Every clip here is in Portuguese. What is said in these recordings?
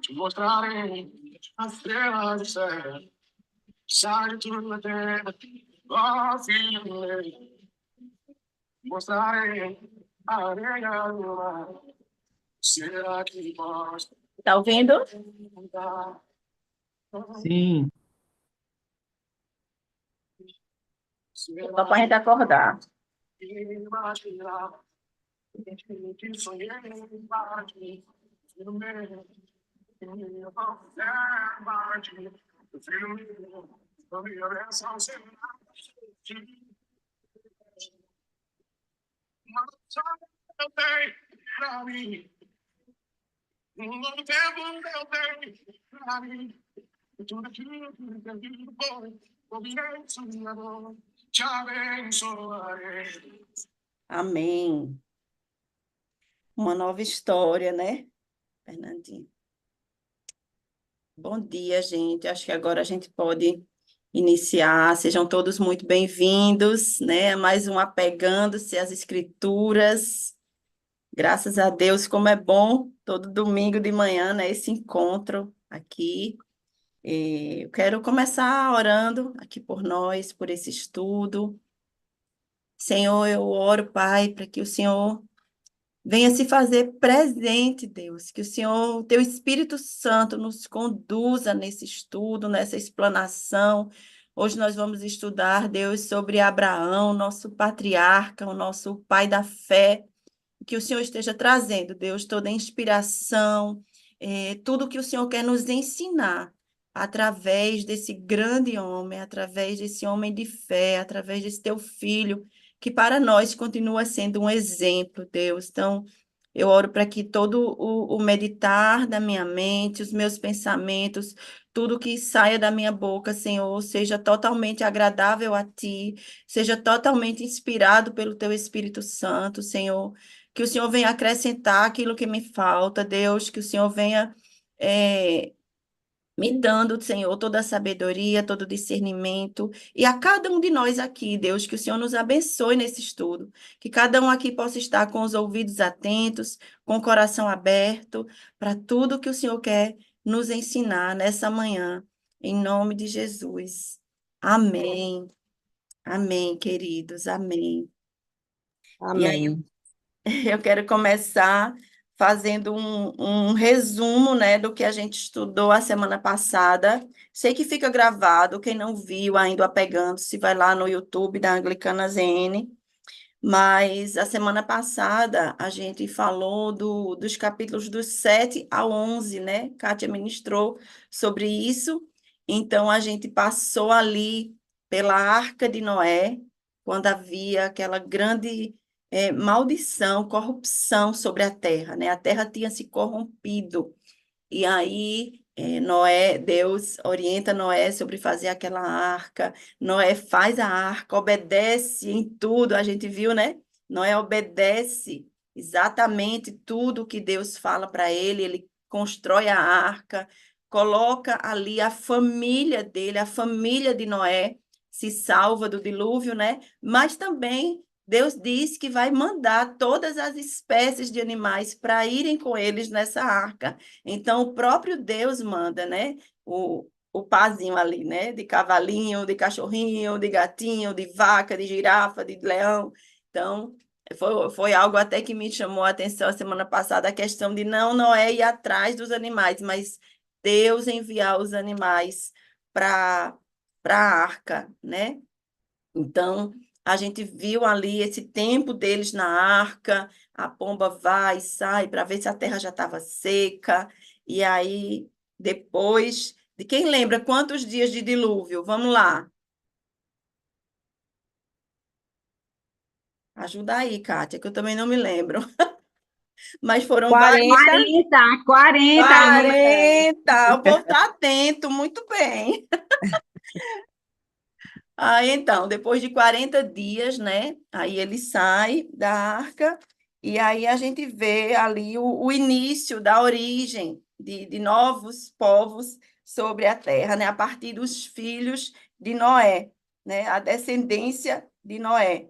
Te mostrarei as estrelas do céu, sai de tua terra, ó filho meu. Te mostrarei a areia do mar, será que posso? Tá ouvindo? Sim, Só para a gente acordar. Amém. Uma nova história, né, Fernandinho? Bom dia, gente. Acho que agora a gente pode iniciar. Sejam todos muito bem-vindos, né? Mais um Apegando-se às Escrituras. Graças a Deus, como é bom todo domingo de manhã, né? Esse encontro aqui. Eu quero começar orando aqui por nós, por esse estudo. Senhor, eu oro, Pai, para que o Senhor venha se fazer presente, Deus, que o Senhor, o teu Espírito Santo nos conduza nesse estudo, nessa explanação. Hoje nós vamos estudar, Deus, sobre Abraão, nosso patriarca, o nosso pai da fé. Que o Senhor esteja trazendo, Deus, toda a inspiração, tudo que o Senhor quer nos ensinar através desse grande homem, através desse homem de fé, através desse teu filho, que para nós continua sendo um exemplo, Deus. Então, eu oro para que todo o meditar da minha mente, os meus pensamentos, tudo que saia da minha boca, Senhor, seja totalmente agradável a Ti, seja totalmente inspirado pelo Teu Espírito Santo, Senhor. Que o Senhor venha acrescentar aquilo que me falta, Deus, que o Senhor venha eh, me dando, Senhor, toda a sabedoria, todo o discernimento, e a cada um de nós aqui, Deus, que o Senhor nos abençoe nesse estudo, que cada um aqui possa estar com os ouvidos atentos, com o coração aberto, para tudo que o Senhor quer nos ensinar nessa manhã, em nome de Jesus. Amém. Amém, queridos. Amém. E aí, amém. eu quero começar fazendo um resumo, né, do que a gente estudou a semana passada. Sei que fica gravado, quem não viu ainda apegando-se, vai lá no YouTube da Anglicana ZN. Mas a semana passada a gente falou dos capítulos dos 7 ao 11, né? Kátia ministrou sobre isso. Então a gente passou ali pela Arca de Noé, quando havia aquela grande maldição, corrupção sobre a terra, né? A terra tinha se corrompido. E aí, Noé, Deus orienta Noé sobre fazer aquela arca. Noé faz a arca, obedece em tudo. A gente viu, né? Noé obedece exatamente tudo que Deus fala para ele. Ele constrói a arca, coloca ali a família dele, a família de Noé se salva do dilúvio, né? Mas também Deus diz que vai mandar todas as espécies de animais para irem com eles nessa arca. Então, o próprio Deus manda, né? O pazinho ali, né? De cavalinho, de cachorrinho, de gatinho, de vaca, de girafa, de leão. Então, foi algo até que me chamou a atenção a semana passada, a questão de não é ir atrás dos animais, mas Deus enviar os animais para a arca, né? Então, a gente viu ali esse tempo deles na arca, a pomba vai e sai para ver se a terra já estava seca. E aí, depois, de quem lembra quantos dias de dilúvio? Vamos lá. Ajuda aí, Kátia, que eu também não me lembro. Mas foram vários. 40, eu não me lembro. 40! O povo está atento, muito bem. Aí, então, depois de 40 dias, né? Aí ele sai da arca e aí a gente vê ali o início da origem de novos povos sobre a terra, né? A partir dos filhos de Noé, né? A descendência de Noé,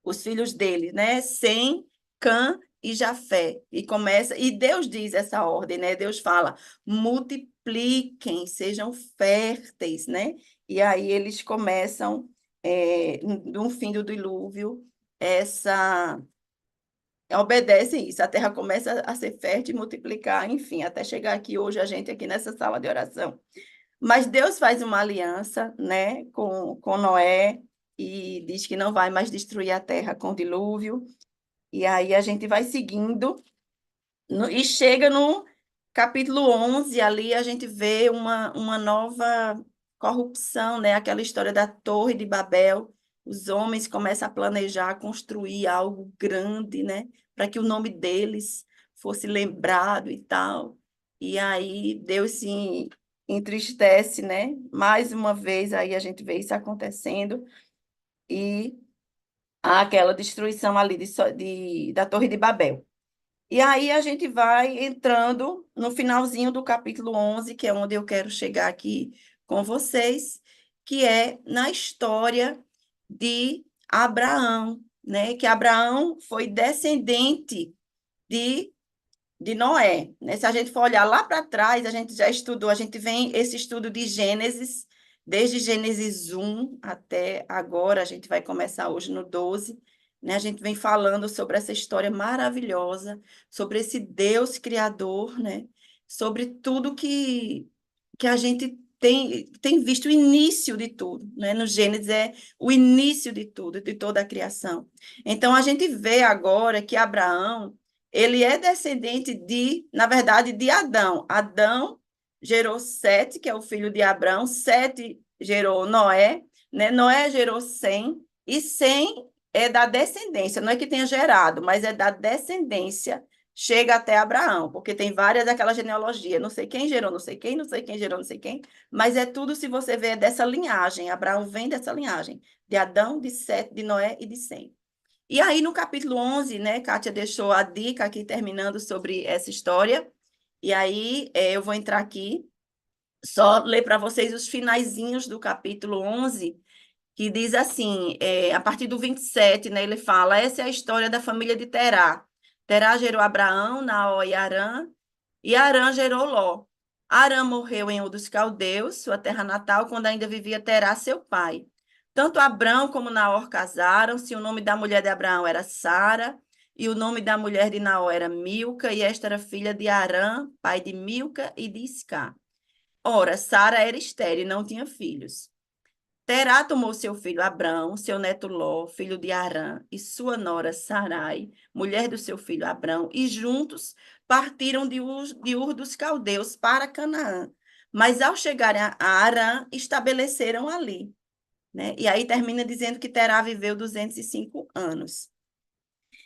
os filhos dele, né? Sem, Cã e Jafé. E começa, e Deus diz essa ordem, né? Deus fala: multipliquem, sejam férteis, né? E aí eles começam, no fim do dilúvio, essa obedecem isso, a terra começa a ser fértil e multiplicar, enfim, até chegar aqui hoje, a gente aqui nessa sala de oração. Mas Deus faz uma aliança, né, com Noé e diz que não vai mais destruir a terra com dilúvio. E aí a gente vai seguindo e chega no capítulo 11, ali a gente vê uma nova corrupção, né? Aquela história da Torre de Babel. Os homens começam a planejar, construir algo grande, né? Para que o nome deles fosse lembrado e tal. E aí Deus se entristece, né? Mais uma vez aí a gente vê isso acontecendo e há aquela destruição ali da Torre de Babel. E aí a gente vai entrando no finalzinho do capítulo 11, que é onde eu quero chegar aqui com vocês, que é na história de Abraão, né? Que Abraão foi descendente de de Noé, né? Se a gente for olhar lá para trás, a gente já estudou, a gente vem esse estudo de Gênesis, desde Gênesis 1 até agora, a gente vai começar hoje no 12, né? A gente vem falando sobre essa história maravilhosa, sobre esse Deus criador, né? Sobre tudo que a gente tem visto o início de tudo, né? No Gênesis é o início de tudo, de toda a criação. Então a gente vê agora que Abraão ele é descendente na verdade, de Adão. Adão gerou Sete, que é o filho de Abraão. Sete gerou Noé, né? Noé gerou Sem, e Sem é da descendência, não é que tenha gerado, mas é da descendência, chega até Abraão, porque tem várias daquela genealogia, não sei quem gerou, não sei quem, não sei quem gerou, não sei quem, mas é tudo, se você ver, é dessa linhagem. Abraão vem dessa linhagem, de Adão, de Sete, de Noé e de Sem. E aí, no capítulo 11, né, Kátia deixou a dica aqui, terminando sobre essa história. E aí, eu vou entrar aqui, só ler para vocês os finaizinhos do capítulo 11, que diz assim, a partir do 27, né, ele fala: essa é a história da família de Terá. Terá gerou Abraão, Naó e Arã gerou Ló. Arã morreu em Ur dos Caldeus, sua terra natal, quando ainda vivia Terá, seu pai. Tanto Abrão como Naor casaram-se. O nome da mulher de Abraão era Sara, e o nome da mulher de Naor era Milca, e esta era filha de Arã, pai de Milca e de Isca. Ora, Sara era estéril e não tinha filhos. Terá tomou seu filho Abrão, seu neto Ló, filho de Arã, e sua nora Sarai, mulher do seu filho Abrão, e juntos partiram de Ur dos Caldeus para Canaã. Mas ao chegarem a Arã, estabeleceram ali, né? E aí termina dizendo que Terá viveu 205 anos.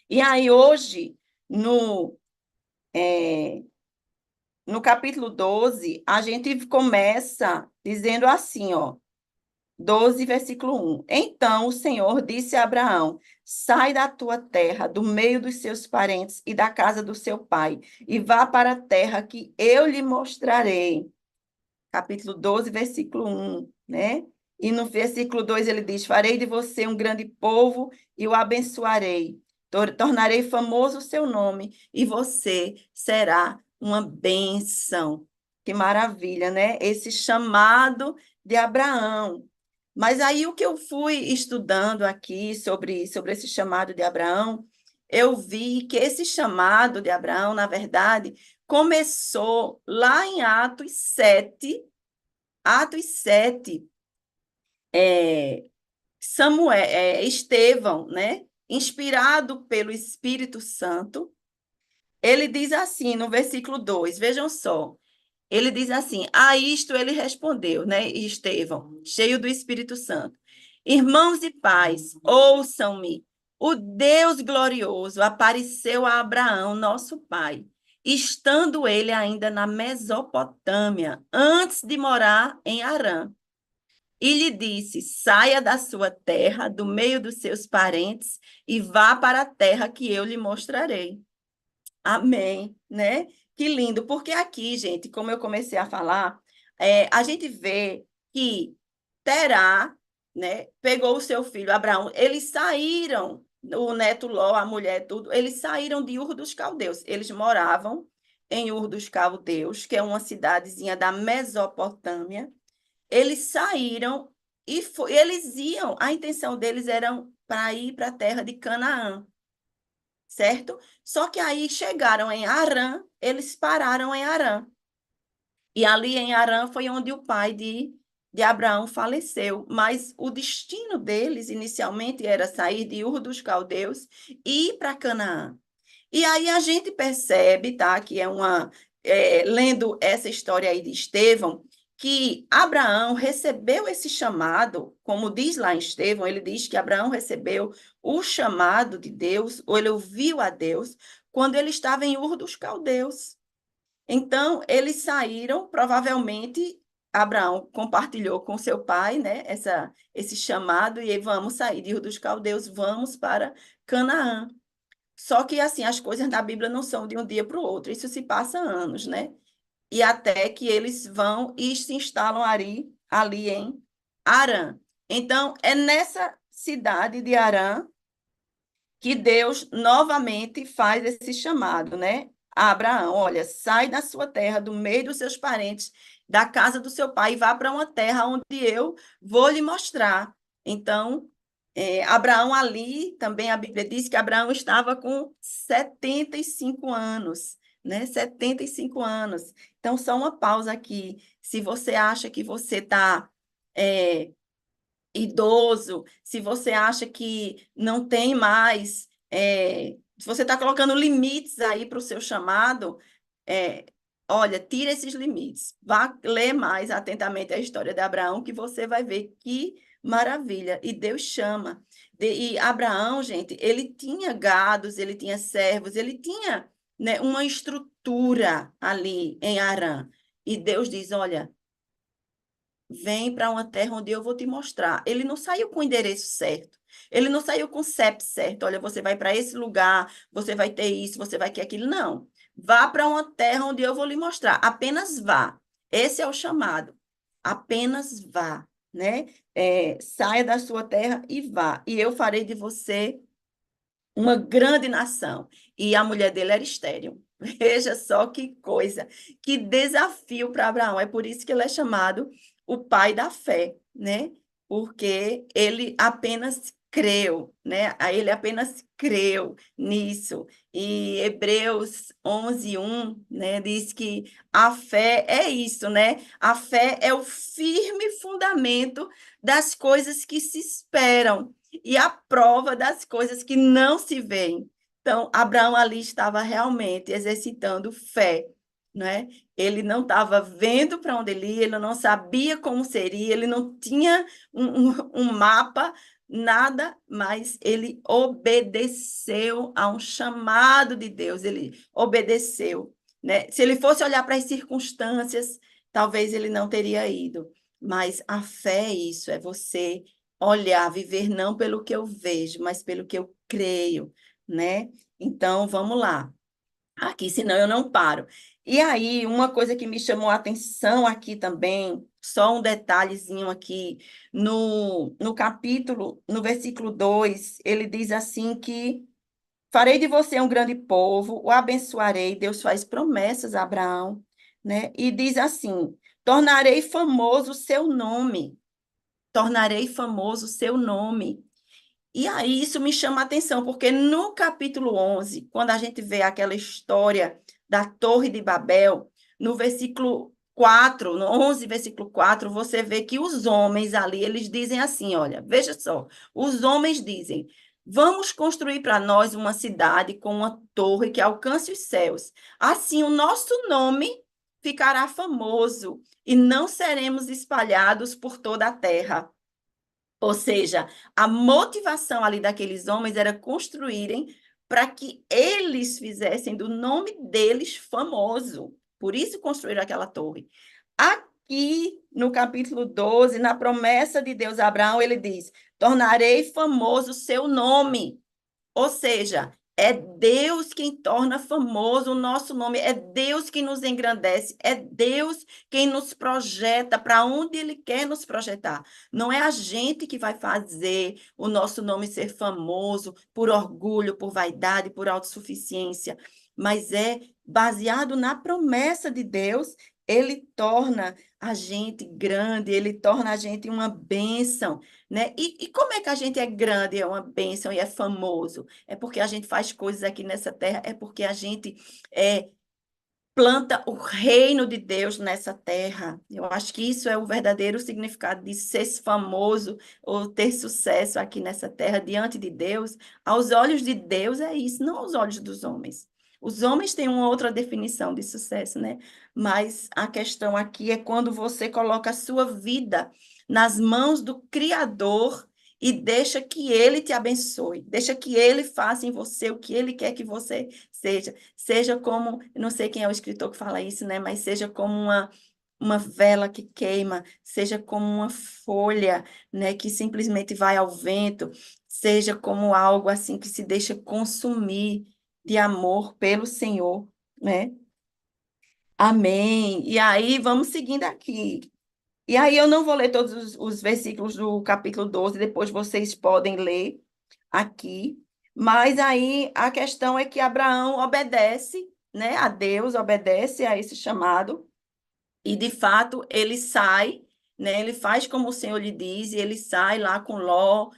E aí hoje, no, é, no capítulo 12, a gente começa dizendo assim, ó. 12, versículo 1. Então o Senhor disse a Abraão: sai da tua terra, do meio dos seus parentes e da casa do seu pai, e vá para a terra que eu lhe mostrarei. Capítulo 12, versículo 1, né? E no versículo 2 ele diz: farei de você um grande povo e o abençoarei. Tornarei famoso o seu nome e você será uma bênção. Que maravilha, né? Esse chamado de Abraão. Mas aí o que eu fui estudando aqui sobre esse chamado de Abraão, eu vi que esse chamado de Abraão, na verdade, começou lá em Atos 7, é, Estevão, né? Inspirado pelo Espírito Santo, ele diz assim no versículo 2, vejam só. Ele diz assim: a isto ele respondeu, né, Estevão, cheio do Espírito Santo: irmãos e pais, ouçam-me. O Deus glorioso apareceu a Abraão, nosso pai, estando ele ainda na Mesopotâmia, antes de morar em Harã. E lhe disse: saia da sua terra, do meio dos seus parentes, e vá para a terra que eu lhe mostrarei. Amém, né? Que lindo, porque aqui, gente, como eu comecei a falar, a gente vê que Terá, né, pegou o seu filho Abraão, eles saíram o neto Ló, a mulher, tudo, eles saíram de Ur dos Caldeus. Eles moravam em Ur dos Caldeus, que é uma cidadezinha da Mesopotâmia. Eles saíram eles iam, a intenção deles era para ir para a terra de Canaã, certo? Só que aí chegaram em Harã, eles pararam em Harã. E ali em Harã foi onde o pai de Abraão faleceu. Mas o destino deles, inicialmente, era sair de Ur dos Caldeus e ir para Canaã. E aí a gente percebe, tá, que lendo essa história aí de Estevão, que Abraão recebeu esse chamado, como diz lá em Estevão, ele diz que Abraão recebeu o chamado de Deus, ou ele ouviu a Deus, quando ele estava em Ur dos Caldeus. Então, eles saíram, provavelmente, Abraão compartilhou com seu pai, né, esse chamado, e aí, vamos sair de Ur dos Caldeus, vamos para Canaã. Só que, assim, as coisas da Bíblia não são de um dia para o outro, isso se passa anos, né? E até que eles vão e se instalam ali em Harã. Então, é nessa cidade de Harã que Deus novamente faz esse chamado, né? A Abraão, olha, sai da sua terra, do meio dos seus parentes, da casa do seu pai, e vá para uma terra onde eu vou lhe mostrar. Então, Abraão ali, também a Bíblia diz que Abraão estava com 75 anos, né? 75 anos. Então, só uma pausa aqui. Se você acha que você está idoso, se você acha que não tem mais, se você está colocando limites aí para o seu chamado, é, olha, tira esses limites. Vá ler mais atentamente a história de Abraão, que você vai ver que maravilha. E Deus chama. E Abraão, gente, ele tinha gados, ele tinha servos, ele tinha, né, uma estrutura ali em Harã. E Deus diz: olha, vem para uma terra onde eu vou te mostrar. Ele não saiu com o endereço certo. Ele não saiu com o CEP certo. Olha, você vai para esse lugar, você vai ter isso, você vai ter aquilo. Não. Vá para uma terra onde eu vou lhe mostrar. Apenas vá. Esse é o chamado. Apenas vá, né? Saia da sua terra e vá. E eu farei de você uma grande nação. E a mulher dele era estéril. Veja só que coisa, que desafio para Abraão. É por isso que ele é chamado o pai da fé, né? Porque ele apenas creu, né? Ele apenas creu nisso. E Hebreus 11:1, né, diz que a fé é isso, né? A fé é o firme fundamento das coisas que se esperam e a prova das coisas que não se veem. Então, Abraão ali estava realmente exercitando fé, né? Ele não estava vendo para onde ele ia, ele não sabia como seria, ele não tinha um mapa, nada, mas ele obedeceu a um chamado de Deus, ele obedeceu, né? Se ele fosse olhar para as circunstâncias, talvez ele não teria ido, mas a fé é isso, é você olhar, viver não pelo que eu vejo, mas pelo que eu creio, né? Então, vamos lá. Aqui, senão eu não paro. E aí, uma coisa que me chamou a atenção aqui também, só um detalhezinho aqui, no capítulo, no versículo 2, ele diz assim que farei de você um grande povo, o abençoarei, Deus faz promessas a Abraão, né? E diz assim, tornarei famoso o seu nome, tornarei famoso o seu nome. E aí isso me chama a atenção, porque no capítulo 11, quando a gente vê aquela história da Torre de Babel, no versículo 4, no 11, versículo 4, você vê que os homens ali, eles dizem assim, olha, veja só, os homens dizem, vamos construir para nós uma cidade com uma torre que alcance os céus. Assim o nosso nome ficará famoso e não seremos espalhados por toda a terra. Ou seja, a motivação ali daqueles homens era construírem para que eles fizessem do nome deles famoso. Por isso construíram aquela torre. Aqui no capítulo 12, na promessa de Deus a Abraão, ele diz: tornarei famoso o seu nome. Ou seja, É Deus quem torna famoso o nosso nome, é Deus quem nos engrandece, é Deus quem nos projeta para onde Ele quer nos projetar. Não é a gente que vai fazer o nosso nome ser famoso por orgulho, por vaidade, por autossuficiência, mas é baseado na promessa de Deus. Ele torna a gente grande, ele torna a gente uma bênção, né? E como é que a gente é grande, é uma bênção e é famoso? É porque a gente faz coisas aqui nessa terra, é porque a gente é, planta o reino de Deus nessa terra. Eu acho que isso é o verdadeiro significado de ser famoso ou ter sucesso aqui nessa terra diante de Deus. Aos olhos de Deus é isso, não aos olhos dos homens. Os homens têm uma outra definição de sucesso, né? Mas a questão aqui é quando você coloca a sua vida nas mãos do Criador e deixa que ele te abençoe, deixa que ele faça em você o que ele quer que você seja. Seja como, não sei quem é o escritor que fala isso, né? Mas seja como uma vela que queima, seja como uma folha, né? Que simplesmente vai ao vento, seja como algo assim que se deixa consumir de amor pelo Senhor, né? Amém. E aí, vamos seguindo aqui. E aí, eu não vou ler todos os versículos do capítulo 12, depois vocês podem ler aqui. Mas aí a questão é que Abraão obedece, né, a Deus, obedece a esse chamado, e de fato ele sai, né, ele faz como o Senhor lhe diz, e ele sai lá com Ló,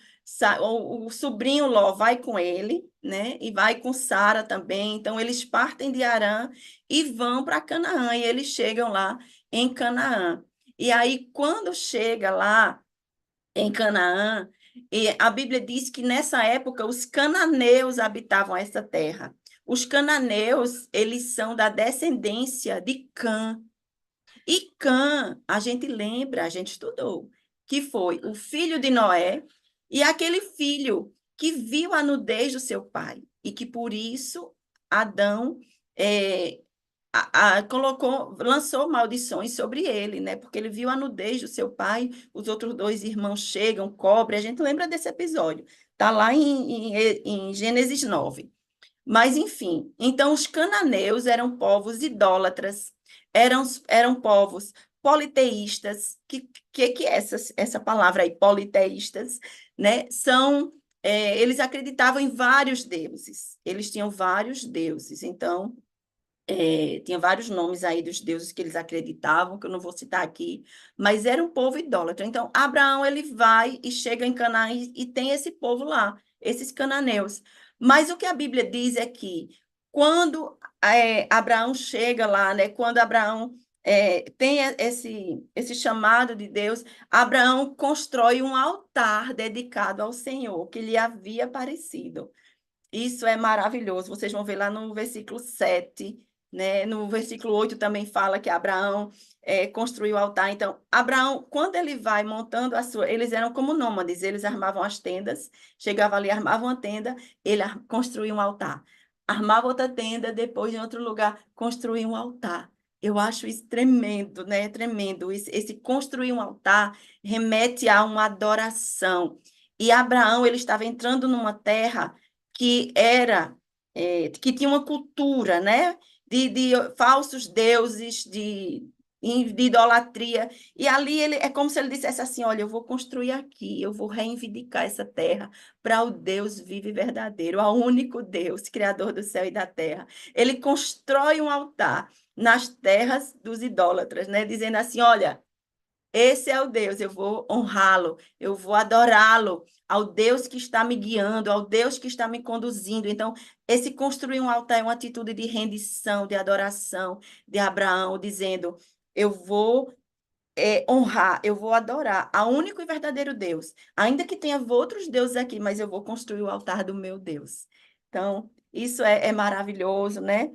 o sobrinho Ló vai com ele, né, e vai com Sara também. Então eles partem de Harã e vão para Canaã, e eles chegam lá em Canaã. E aí, quando chega lá em Canaã, e a Bíblia diz que nessa época os cananeus habitavam essa terra. Os cananeus, eles são da descendência de Cã. E Cã, a gente lembra, a gente estudou, que foi o filho de Noé e aquele filho que viu a nudez do seu pai e que por isso Adão é, colocou, lançou maldições sobre ele, né? Porque ele viu a nudez do seu pai, os outros dois irmãos chegam, cobrem, a gente lembra desse episódio, tá lá em Gênesis 9. Mas, enfim, então os cananeus eram povos idólatras, eram povos politeístas, que é essa palavra aí, politeístas, né? Eles acreditavam em vários deuses, eles tinham vários deuses, então tinha vários nomes aí dos deuses que eles acreditavam, que eu não vou citar aqui, mas era um povo idólatra. Então, Abraão, ele vai e chega em Canaã e tem esse povo lá, esses cananeus. Mas o que a Bíblia diz é que quando Abraão chega lá, né, quando Abraão tem esse chamado de Deus, Abraão constrói um altar dedicado ao Senhor, que lhe havia aparecido. Isso é maravilhoso. Vocês vão ver lá no versículo 7, né? No versículo 8 também fala que Abraão construiu o altar. Então, Abraão, quando ele vai montando a sua. Eles eram como nômades, eles armavam as tendas, chegava ali, armavam uma tenda, ele construía um altar. Armava outra tenda, depois, em outro lugar, construía um altar. Eu acho isso tremendo, né? Tremendo. Esse construir um altar remete a uma adoração. E Abraão, ele estava entrando numa terra que tinha uma cultura, né, de falsos deuses, de idolatria, e ali ele é como se ele dissesse assim, olha, eu vou construir aqui, eu vou reivindicar essa terra para o Deus vivo e verdadeiro, ao único Deus, Criador do céu e da terra. Ele constrói um altar nas terras dos idólatras, né, dizendo assim, olha, esse é o Deus, eu vou honrá-lo, eu vou adorá-lo, ao Deus que está me guiando, ao Deus que está me conduzindo. Então, esse construir um altar é uma atitude de rendição, de adoração de Abraão, dizendo: eu vou honrar, eu vou adorar ao único e verdadeiro Deus, ainda que tenha outros deuses aqui, mas eu vou construir o altar do meu Deus. Então, isso é maravilhoso, né?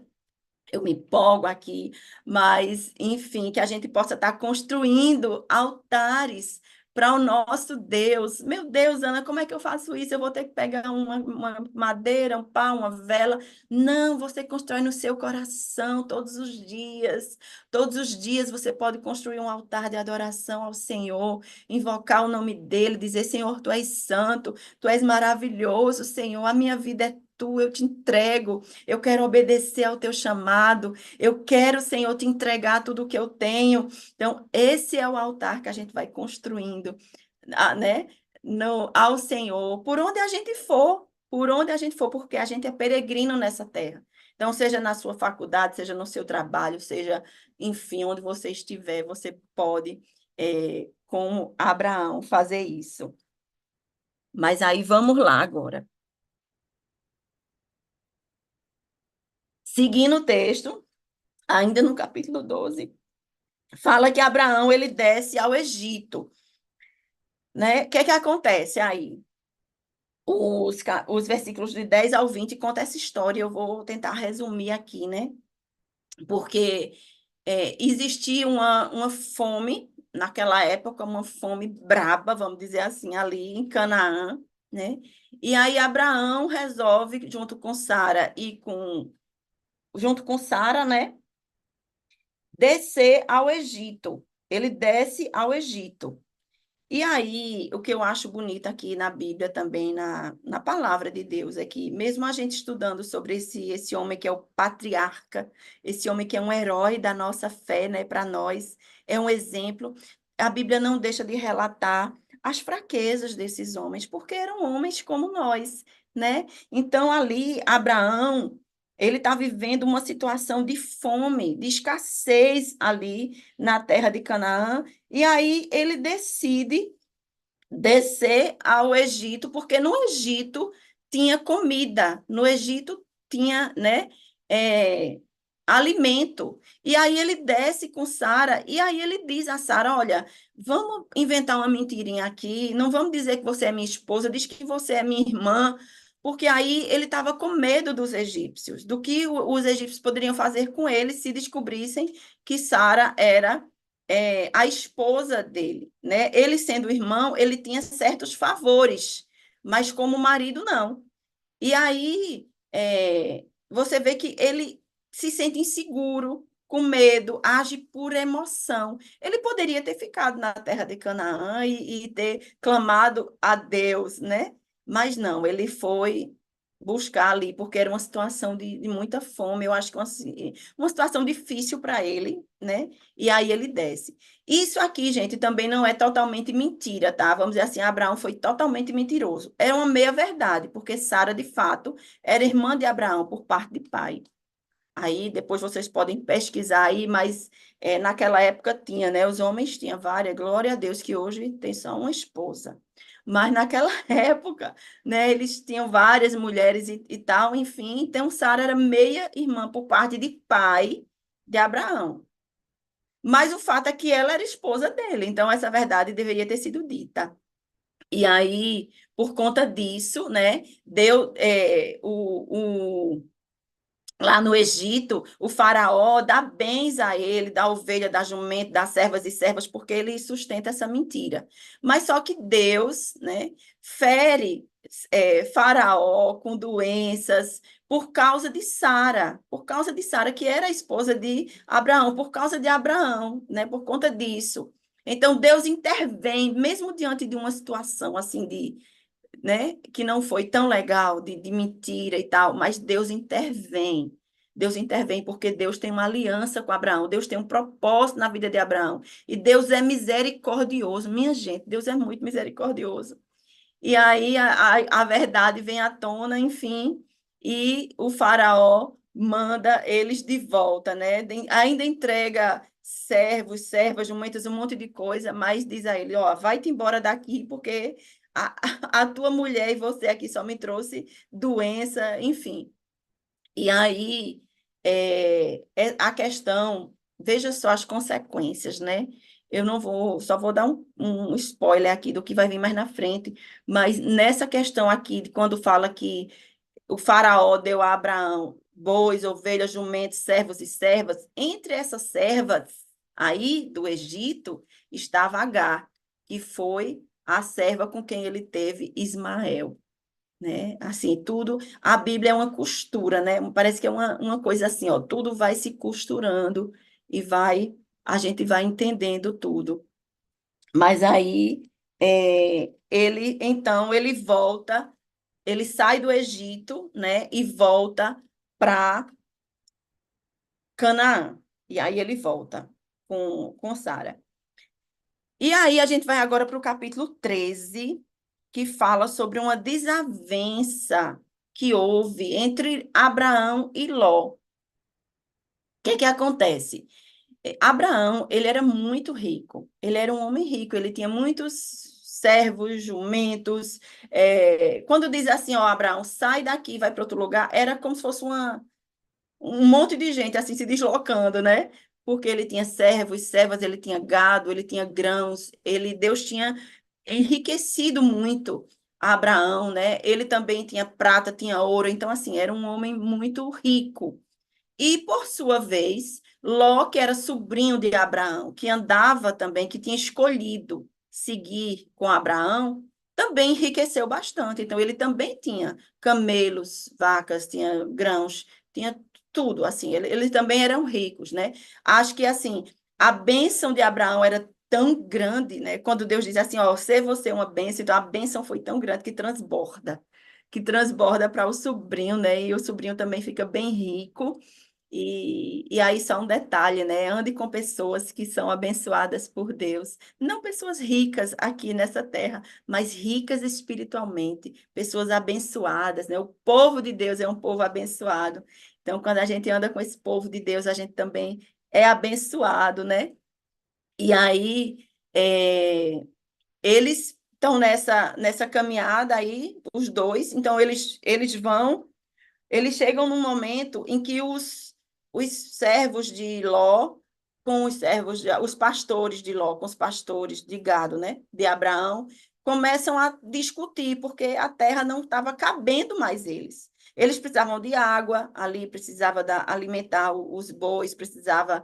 Eu me empolgo aqui, mas, enfim, que a gente possa estar construindo altares para o nosso Deus. Meu Deus, Ana, como é que eu faço isso? Eu vou ter que pegar uma madeira, um pau, uma vela. Não, você constrói no seu coração todos os dias. Todos os dias você pode construir um altar de adoração ao Senhor, invocar o nome dele, dizer: Senhor, tu és santo, tu és maravilhoso, Senhor, a minha vida é tu, eu te entrego, eu quero obedecer ao teu chamado, eu quero, Senhor, te entregar tudo o que eu tenho. Então, esse é o altar que a gente vai construindo, né? Ao Senhor, por onde a gente for, porque a gente é peregrino nessa terra. Então, seja na sua faculdade, seja no seu trabalho, seja, enfim, onde você estiver, você pode, como Abraão, fazer isso. Mas aí vamos lá agora. Seguindo o texto, ainda no capítulo 12, fala que Abraão ele desce ao Egito, né? O que é que acontece aí? Os versículos de 10 ao 20 contam essa história, eu vou tentar resumir aqui, né? Porque existia uma fome, naquela época, uma fome braba, vamos dizer assim, ali em Canaã, né? E aí Abraão resolve, junto com Sara, né? Descer ao Egito. Ele desce ao Egito. E aí, o que eu acho bonito aqui na Bíblia também, na palavra de Deus, é que mesmo a gente estudando sobre esse homem que é o patriarca, esse homem que é um herói da nossa fé, né, para nós, é um exemplo, a Bíblia não deixa de relatar as fraquezas desses homens, porque eram homens como nós, né? Então, ali, Abraão, ele está vivendo uma situação de fome, de escassez ali na terra de Canaã, e aí ele decide descer ao Egito, porque no Egito tinha comida, no Egito tinha, né, é, alimento. E aí ele desce com Sara, e aí ele diz a Sara, olha, vamos inventar uma mentirinha aqui, não vamos dizer que você é minha esposa, diz que você é minha irmã, porque aí ele estava com medo dos egípcios, do que os egípcios poderiam fazer com ele se descobrissem que Sara era a esposa dele, né? Ele sendo irmão, ele tinha certos favores, mas como marido, não. E aí você vê que ele se sente inseguro, com medo, age por emoção. Ele poderia ter ficado na terra de Canaã e ter clamado a Deus, né? Mas não, ele foi buscar ali, porque era uma situação de muita fome, eu acho que uma situação difícil para ele, né? E aí ele desce. Isso aqui, gente, também não é totalmente mentira, tá? Vamos dizer assim, Abraão foi totalmente mentiroso. É uma meia-verdade, porque Sara, de fato, era irmã de Abraão por parte de pai. Aí depois vocês podem pesquisar aí, mas naquela época tinha, né? Os homens tinham várias, glória a Deus que hoje tem só uma esposa. Mas naquela época, né, eles tinham várias mulheres e tal, enfim. Então, Sara era meia irmã por parte de pai de Abraão. Mas o fato é que ela era esposa dele, então essa verdade deveria ter sido dita. E aí, por conta disso, né, deu lá no Egito, o faraó dá bens a ele, dá ovelha, dá jumento, dá servas e servas, porque ele sustenta essa mentira. Mas só que Deus, né, fere faraó com doenças por causa de Sara, que era a esposa de Abraão, por causa de Abraão, né, por conta disso. Então Deus intervém, mesmo diante de uma situação assim de, né, que não foi tão legal, de mentira e tal, mas Deus intervém. Deus intervém porque Deus tem uma aliança com Abraão, Deus tem um propósito na vida de Abraão. E Deus é misericordioso. Minha gente, Deus é muito misericordioso. E aí a verdade vem à tona, enfim, e o faraó manda eles de volta, né? Ainda entrega servos, servas, jumentas, um monte de coisa, mas diz a ele, ó, vai-te embora daqui, porque a, a tua mulher e você aqui só me trouxe doença, enfim. E aí a questão, veja só as consequências, né? Eu não vou, só vou dar um spoiler aqui do que vai vir mais na frente, mas nessa questão aqui, de quando fala que o faraó deu a Abraão bois, ovelhas, jumentos, servos e servas, entre essas servas aí do Egito estava Agar, que foi a serva com quem ele teve Ismael, né? Assim, tudo, a Bíblia é uma costura, né? Parece que é uma coisa assim, ó, tudo vai se costurando e a gente vai entendendo tudo. Mas aí, então, ele volta ele sai do Egito, né, e volta para Canaã. E aí ele volta com Sara. E aí a gente vai agora para o capítulo 13, que fala sobre uma desavença que houve entre Abraão e Ló. O que acontece? Abraão, ele era muito rico. Ele era um homem rico, ele tinha muitos servos, jumentos. Quando diz assim, ó, Abraão, sai daqui, vai para outro lugar, era como se fosse um monte de gente assim se deslocando, né? Porque ele tinha servos, servas, ele tinha gado, ele tinha grãos, Deus tinha enriquecido muito Abraão, né? Ele também tinha prata, tinha ouro, então assim, era um homem muito rico. E por sua vez, Ló, que era sobrinho de Abraão, que andava também, que tinha escolhido seguir com Abraão, também enriqueceu bastante. Então ele também tinha camelos, vacas, tinha grãos, tinha tudo, assim, eles também eram ricos, né? Acho que, assim, a bênção de Abraão era tão grande, né? Quando Deus diz assim, ó, ser você uma bênção, então a bênção foi tão grande que transborda para o sobrinho, né? E o sobrinho também fica bem rico. E aí só um detalhe, né? Ande com pessoas que são abençoadas por Deus. Não pessoas ricas aqui nessa terra, mas ricas espiritualmente, pessoas abençoadas, né? O povo de Deus é um povo abençoado. Então, quando a gente anda com esse povo de Deus, a gente também é abençoado, né? E aí, eles estão nessa caminhada aí, os dois. Então, eles chegam num momento em que os servos de Ló, os pastores de Ló, com os pastores de gado, né, de Abraão, começam a discutir, porque a terra não estava cabendo mais eles. Eles precisavam de água, ali precisava alimentar os bois, precisava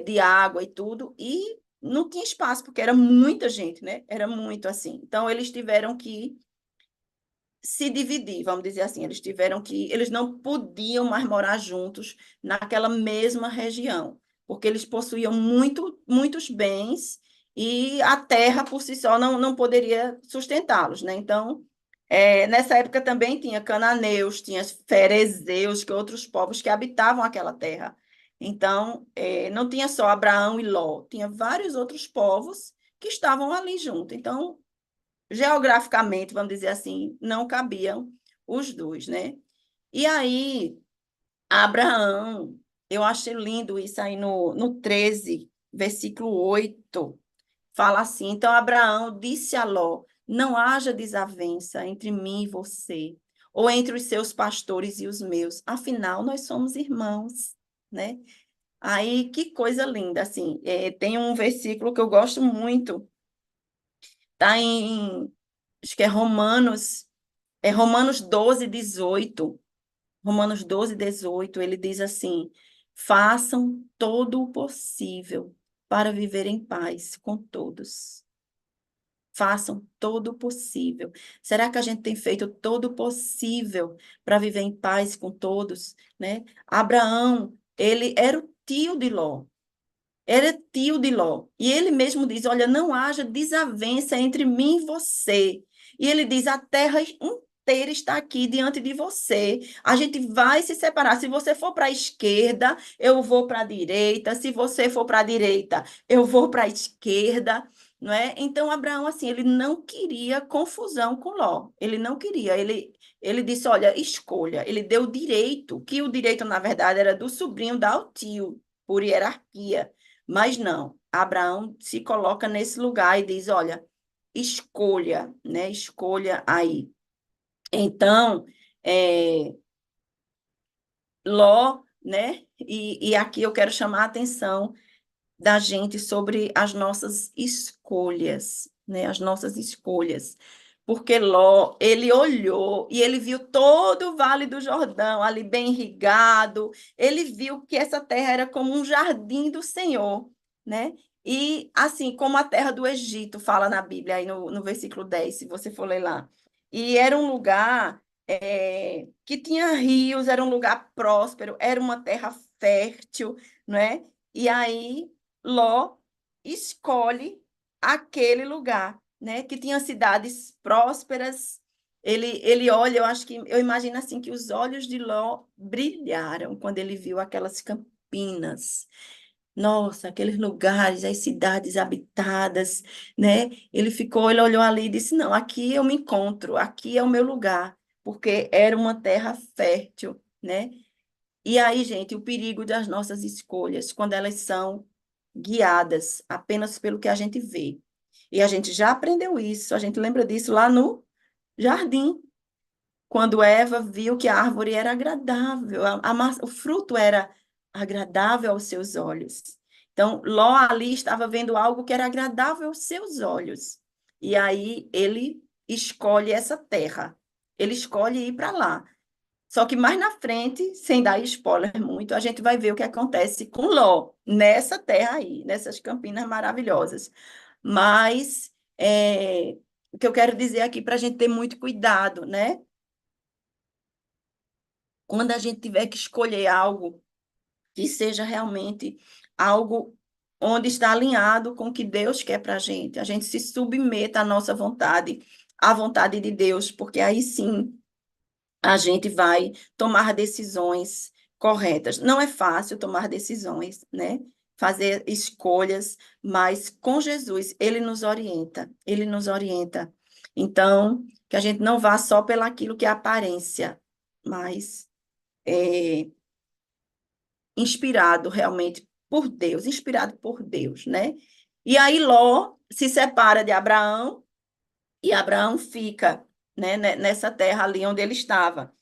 de água e tudo, e não tinha espaço, porque era muita gente, né? Era muito assim. Então, eles tiveram que se dividir, vamos dizer assim. Eles não podiam mais morar juntos naquela mesma região, porque eles possuíam muitos bens e a terra por si só não poderia sustentá-los, né? Então, nessa época também tinha cananeus, tinha ferezeus, que outros povos que habitavam aquela terra. Então, não tinha só Abraão e Ló, tinha vários outros povos que estavam ali junto. Então, geograficamente, vamos dizer assim, não cabiam os dois, né? E aí, Abraão, eu achei lindo isso aí no 13, versículo 8, fala assim: então Abraão disse a Ló: não haja desavença entre mim e você, ou entre os seus pastores e os meus, afinal, nós somos irmãos, né? Aí, que coisa linda, assim, tem um versículo que eu gosto muito, tá acho que Romanos 12, 18. Romanos 12, 18, ele diz assim: façam todo o possível para viver em paz com todos. Façam todo o possível. Será que a gente tem feito todo o possível para viver em paz com todos, né? Abraão, ele era o tio de Ló. Era tio de Ló. E ele mesmo diz: olha, não haja desavença entre mim e você. E ele diz: a terra inteira está aqui diante de você. A gente vai se separar. Se você for para a esquerda, eu vou para a direita. Se você for para a direita, eu vou para a esquerda. Não é? Então, Abraão, assim, ele não queria confusão com Ló. Ele não queria. Ele disse: olha, escolha. Ele deu direito, que o direito, na verdade, era do sobrinho dar ao tio, por hierarquia. Mas não, Abraão se coloca nesse lugar e diz: olha, escolha, né? Escolha aí. Então, é, Ló, né? E aqui eu quero chamar a atenção da gente sobre as nossas escolhas, né? As nossas escolhas. Porque Ló, ele olhou e ele viu todo o Vale do Jordão ali bem irrigado. Ele viu que essa terra era como um jardim do Senhor, né? E assim como a terra do Egito fala na Bíblia, aí no versículo 10, se você for ler lá. E era um lugar que tinha rios, era um lugar próspero, era uma terra fértil, né? E aí Ló escolhe aquele lugar, né? Que tinha cidades prósperas, Ele olha, eu imagino assim que os olhos de Ló brilharam quando ele viu aquelas campinas. Nossa, aqueles lugares, as cidades habitadas, né? Ele olhou ali e disse: Não, aqui eu me encontro, aqui é o meu lugar, porque era uma terra fértil, né? E aí, gente, o perigo das nossas escolhas, quando elas são guiadas apenas pelo que a gente vê. E a gente já aprendeu isso, a gente lembra disso lá no jardim, quando Eva viu que a árvore era agradável, o fruto era agradável aos seus olhos. Então, Ló ali estava vendo algo que era agradável aos seus olhos. E aí ele escolhe essa terra. Ele escolhe ir para lá. Só que mais na frente, sem dar spoiler muito, a gente vai ver o que acontece com Ló, nessa terra aí, nessas campinas maravilhosas. Mas o que eu quero dizer aqui para a gente ter muito cuidado, né? Quando a gente tiver que escolher algo que seja realmente algo onde está alinhado com o que Deus quer para a gente se submeta à nossa vontade, à vontade de Deus, porque aí sim a gente vai tomar decisões corretas. Não é fácil tomar decisões, né? Fazer escolhas, mas com Jesus, ele nos orienta, ele nos orienta. Então, que a gente não vá só pelaquilo que é aparência, mas é, inspirado realmente inspirado por Deus, né? E aí Ló se separa de Abraão e Abraão fica, né, nessa terra ali onde ele estava.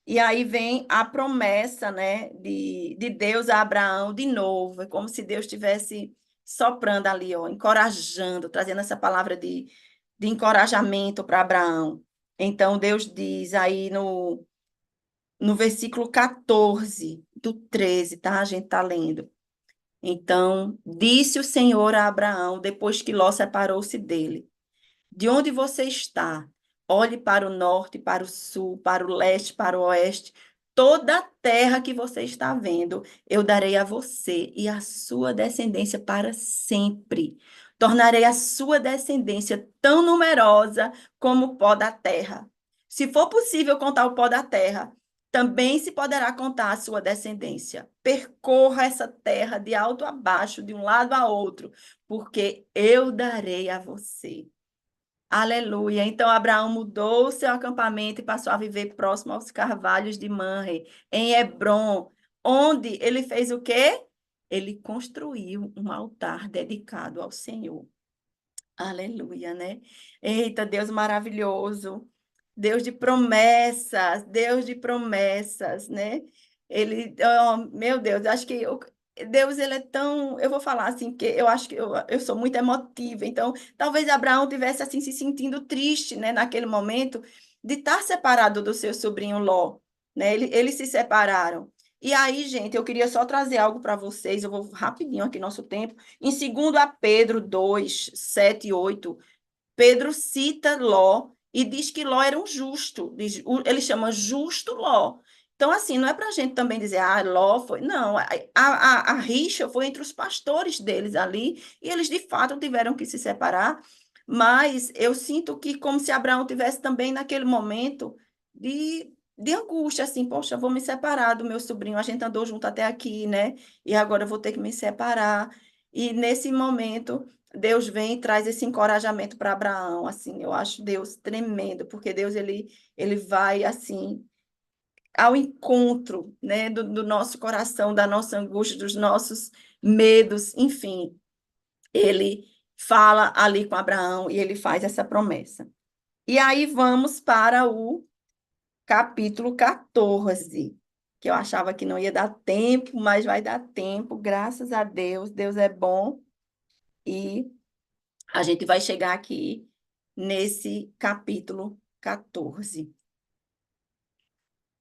E aí vem a promessa, né, de Deus a Abraão de novo. É como se Deus estivesse soprando ali, ó, encorajando, trazendo essa palavra de encorajamento para Abraão. Então, Deus diz aí no versículo 14 do 13, tá? A gente tá lendo. Então, disse o Senhor a Abraão, depois que Ló separou-se dele: De onde você está? Olhe para o norte, para o sul, para o leste, para o oeste. Toda a terra que você está vendo, eu darei a você e à sua descendência para sempre. Tornarei a sua descendência tão numerosa como o pó da terra. Se for possível contar o pó da terra, também se poderá contar a sua descendência. Percorra essa terra de alto a baixo, de um lado a outro, porque eu darei a você. Aleluia. Então Abraão mudou o seu acampamento e passou a viver próximo aos carvalhos de Manre, em Hebrom, onde ele fez o quê? Ele construiu um altar dedicado ao Senhor. Aleluia, né? Eita, Deus maravilhoso. Deus de promessas, né? Ele, oh, meu Deus, acho que Deus, ele é tão, eu vou falar assim, porque eu acho que eu sou muito emotiva, então, talvez Abraão tivesse assim se sentindo triste, né, naquele momento de estar separado do seu sobrinho Ló, né? Eles se separaram. E aí, gente, eu queria só trazer algo para vocês, eu vou rapidinho aqui nosso tempo. Em 2 a Pedro 2, 7 e 8, Pedro cita Ló e diz que Ló era um justo. Ele chama justo Ló. Então, assim, não é para a gente também dizer, ah, Ló foi. Não, a rixa foi entre os pastores deles ali, e eles de fato tiveram que se separar. Mas eu sinto que, como se Abraão tivesse também naquele momento de angústia, assim, poxa, vou me separar do meu sobrinho, a gente andou junto até aqui, né? E agora eu vou ter que me separar. E nesse momento. Deus vem e traz esse encorajamento para Abraão, assim, eu acho Deus tremendo, porque Deus, ele vai, assim, ao encontro, né, do nosso coração, da nossa angústia, dos nossos medos, enfim, ele fala ali com Abraão e ele faz essa promessa. E aí vamos para o capítulo 14, que eu achava que não ia dar tempo, mas vai dar tempo, graças a Deus, Deus é bom e a gente vai chegar aqui nesse capítulo 14.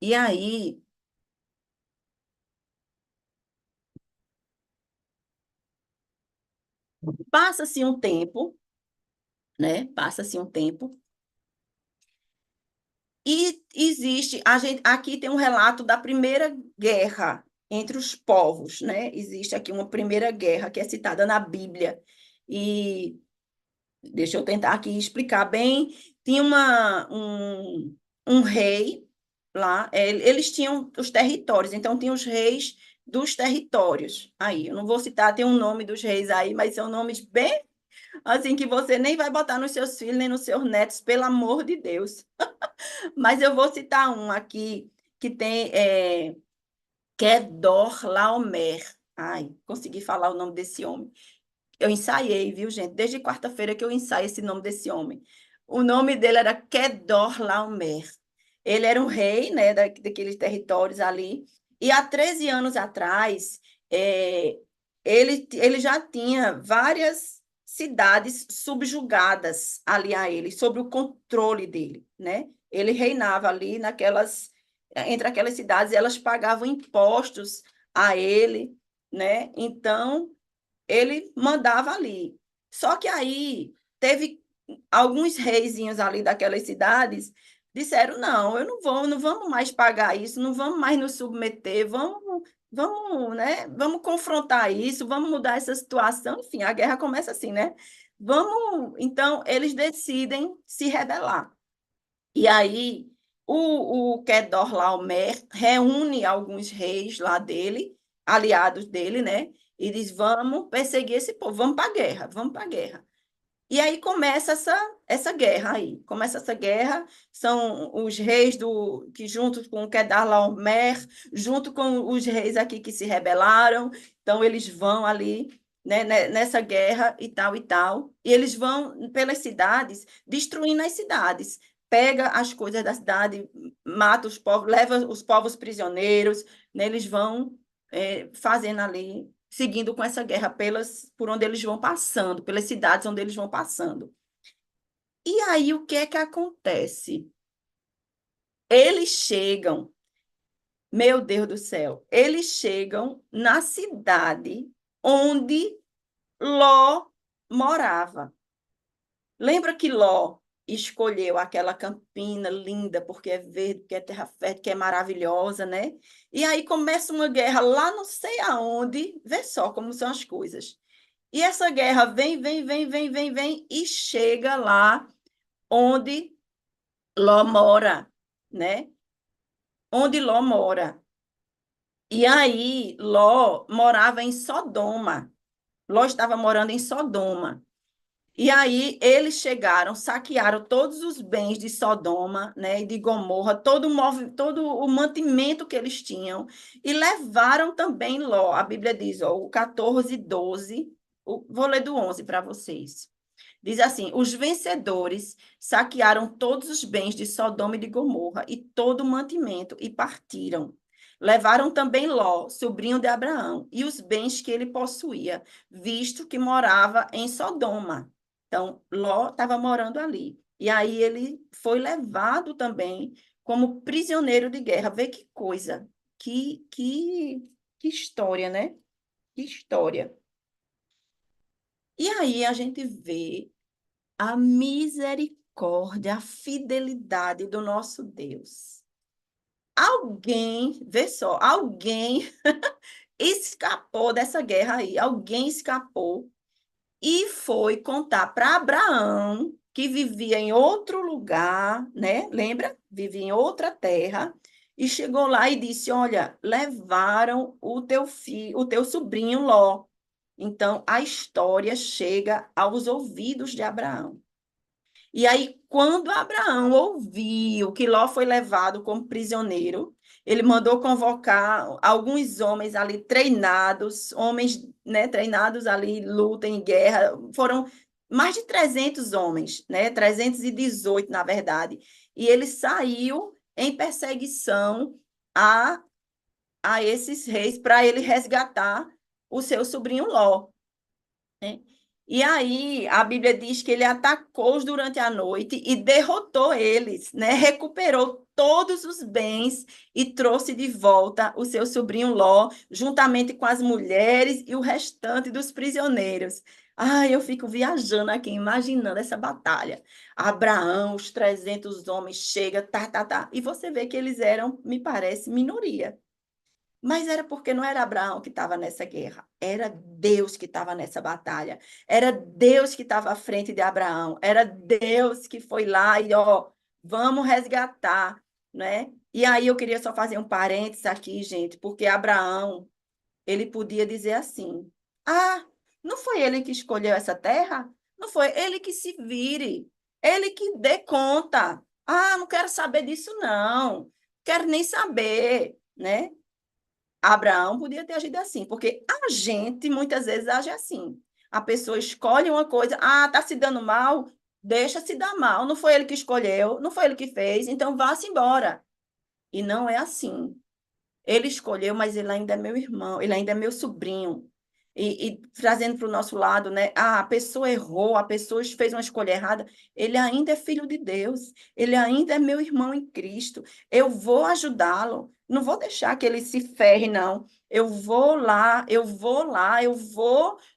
E aí, passa-se um tempo, né? Passa-se um tempo, e existe, a gente, aqui tem um relato da primeira guerra entre os povos, né? Existe aqui uma primeira guerra que é citada na Bíblia. E deixa eu tentar aqui explicar bem. tinha um rei lá, eles tinham os territórios, então tinha os reis dos territórios. Aí, eu não vou citar, tem um nome dos reis aí, mas são nomes bem assim que você nem vai botar nos seus filhos nem nos seus netos, pelo amor de Deus. Mas eu vou citar um aqui que tem Kedorlaomer. Ai, consegui falar o nome desse homem. Eu ensaiei, viu, gente? Desde quarta-feira que eu ensaio esse nome desse homem. O nome dele era Kedorlaomer. Ele era um rei, né, daqueles territórios ali. E há 13 anos atrás, ele já tinha várias cidades subjugadas ali a ele, sob o controle dele, né? Ele reinava ali entre aquelas cidades, e elas pagavam impostos a ele, né? Então, ele mandava ali. Só que aí teve alguns reizinhos ali daquelas cidades disseram: não, eu não vou, não vamos mais pagar isso, não vamos mais nos submeter, vamos, né? Vamos confrontar isso, vamos mudar essa situação. Enfim, a guerra começa assim, né? Vamos, então eles decidem se rebelar. E aí o Kedorlaomer reúne alguns reis lá dele, aliados dele, né? E diz: vamos perseguir esse povo, vamos para a guerra, vamos para a guerra. E aí começa essa guerra aí. Começa essa guerra, são os reis que junto com o Kedorlaomer, junto com os reis aqui que se rebelaram, então eles vão ali, nessa guerra e tal e tal, e eles vão pelas cidades, destruindo as cidades. Pega as coisas da cidade, mata os povos, leva os povos prisioneiros, né? Eles vão fazendo ali, seguindo com essa guerra por onde eles vão passando, pelas cidades onde eles vão passando. E aí o que é que acontece? Eles chegam, meu Deus do céu, eles chegam na cidade onde Ló morava. Lembra que Ló escolheu aquela campina linda, porque é verde, porque é terra fértil, que é maravilhosa, né? E aí começa uma guerra lá não sei aonde, vê só como são as coisas. E essa guerra vem e chega lá onde Ló mora, né? Onde Ló mora. E aí Ló morava em Sodoma. Ló estava morando em Sodoma. E aí eles chegaram, saquearam todos os bens de Sodoma, né, e de Gomorra, todo o mantimento que eles tinham, e levaram também Ló. A Bíblia diz, ó, o 14, 12, vou ler do 11 para vocês. Diz assim: os vencedores saquearam todos os bens de Sodoma e de Gomorra e todo o mantimento e partiram. Levaram também Ló, sobrinho de Abraão, e os bens que ele possuía, visto que morava em Sodoma. Então, Ló estava morando ali. E aí ele foi levado também como prisioneiro de guerra. Vê que coisa, que história, né? Que história. E aí a gente vê a misericórdia, a fidelidade do nosso Deus. Alguém, vê só, alguém escapou dessa guerra aí, alguém escapou e foi contar para Abraão, que vivia em outro lugar, né? Lembra? Vivia em outra terra, e chegou lá e disse: olha, levaram o teu filho, o teu sobrinho Ló. Então a história chega aos ouvidos de Abraão. E aí, quando Abraão ouviu que Ló foi levado como prisioneiro, ele mandou convocar alguns homens ali treinados, homens, né, treinados ali, luta em guerra. Foram mais de 300 homens, né, 318, na verdade. E ele saiu em perseguição a, a esses reis para ele resgatar o seu sobrinho Ló, né? E aí a Bíblia diz que ele atacou-os durante a noite e derrotou eles, né? Recuperou todos os bens e trouxe de volta o seu sobrinho Ló, juntamente com as mulheres e o restante dos prisioneiros. Ai, eu fico viajando aqui, imaginando essa batalha. Abraão, os 300 homens chega, tá. E você vê que eles eram, me parece, minoria. Mas era porque não era Abraão que estava nessa guerra, era Deus que estava nessa batalha, era Deus que estava à frente de Abraão, era Deus que foi lá e, ó, vamos resgatar, né? E aí eu queria só fazer um parênteses aqui, gente, porque Abraão, ele podia dizer assim: ah, não foi ele que escolheu essa terra? Não foi ele que se vire, ele que dê conta. Ah, não quero saber disso, não, quero nem saber, né? Abraão podia ter agido assim, porque a gente muitas vezes age assim. A pessoa escolhe uma coisa, ah, tá se dando mal, deixa se dar mal. Não foi ele que escolheu, não foi ele que fez, então vá-se embora. E não é assim. Ele escolheu, mas ele ainda é meu irmão, ele ainda é meu sobrinho. E trazendo para o nosso lado, né? Ah, a pessoa errou, a pessoa fez uma escolha errada, ele ainda é filho de Deus, ele ainda é meu irmão em Cristo. Eu vou ajudá-lo, não vou deixar que ele se ferre, não. Eu vou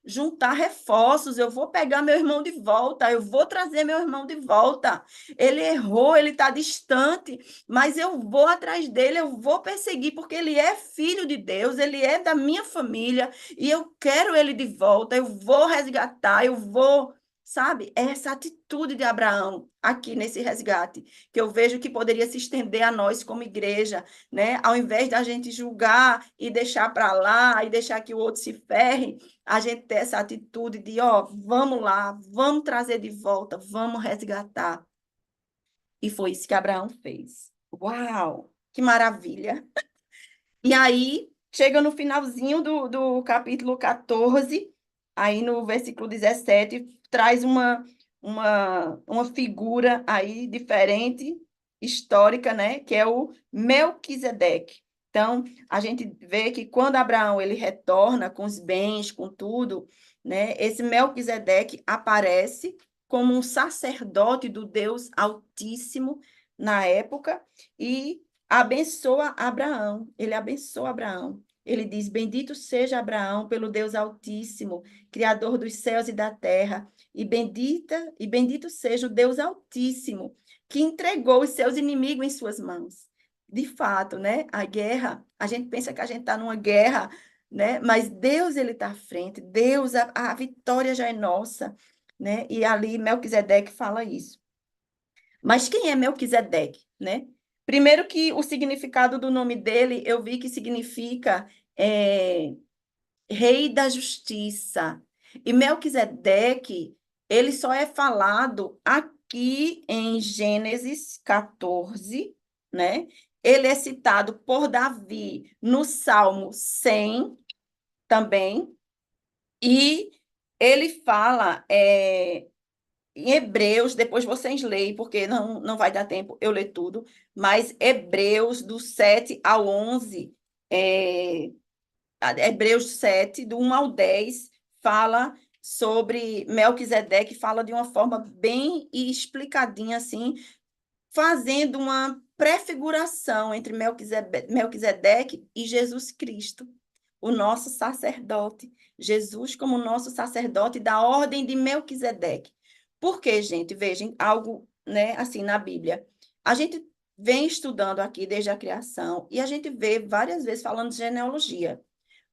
juntar reforços, eu vou pegar meu irmão de volta, eu vou trazer meu irmão de volta. Ele errou, ele está distante, mas eu vou atrás dele, eu vou perseguir, porque ele é filho de Deus, ele é da minha família, e eu quero ele de volta, eu vou resgatar, eu vou, sabe? É essa atitude de Abraão aqui nesse resgate, que eu vejo que poderia se estender a nós como igreja, né? Ao invés da gente julgar e deixar para lá, e deixar que o outro se ferre, a gente ter essa atitude de, ó, vamos lá, vamos trazer de volta, vamos resgatar. E foi isso que Abraão fez. Uau, que maravilha! E aí, chega no finalzinho do capítulo 14, aí no versículo 17, traz uma figura aí diferente, histórica, né? Que é o Melquisedeque. Então, a gente vê que quando Abraão ele retorna com os bens, com tudo, né? Esse Melquisedeque aparece como um sacerdote do Deus Altíssimo na época e abençoa Abraão. Ele abençoa Abraão. Ele diz: Bendito seja Abraão pelo Deus Altíssimo, Criador dos céus e da terra, e bendito seja o Deus Altíssimo, que entregou os seus inimigos em suas mãos. De fato, né? A guerra, a gente pensa que a gente está numa guerra, né? Mas Deus ele está à frente. Deus, a vitória já é nossa, né? E ali Melquisedeque fala isso. Mas quem é Melquisedeque, né? Primeiro que o significado do nome dele, eu vi que significa rei da justiça. E Melquisedeque, ele só é falado aqui em Gênesis 14, né? Ele é citado por Davi no Salmo 100 também, e ele fala em Hebreus, depois vocês leem, porque não vai dar tempo eu ler tudo, mas Hebreus do 7 ao 11, Hebreus 7, do 1 ao 10, fala sobre Melquisedeque, fala de uma forma bem explicadinha, assim, fazendo uma prefiguração entre Melquisedeque e Jesus Cristo, o nosso sacerdote. Jesus como nosso sacerdote da ordem de Melquisedeque. Por quê, gente? Vejam, algo, né, assim, na Bíblia. A gente vem estudando aqui desde a criação e a gente vê várias vezes falando de genealogia.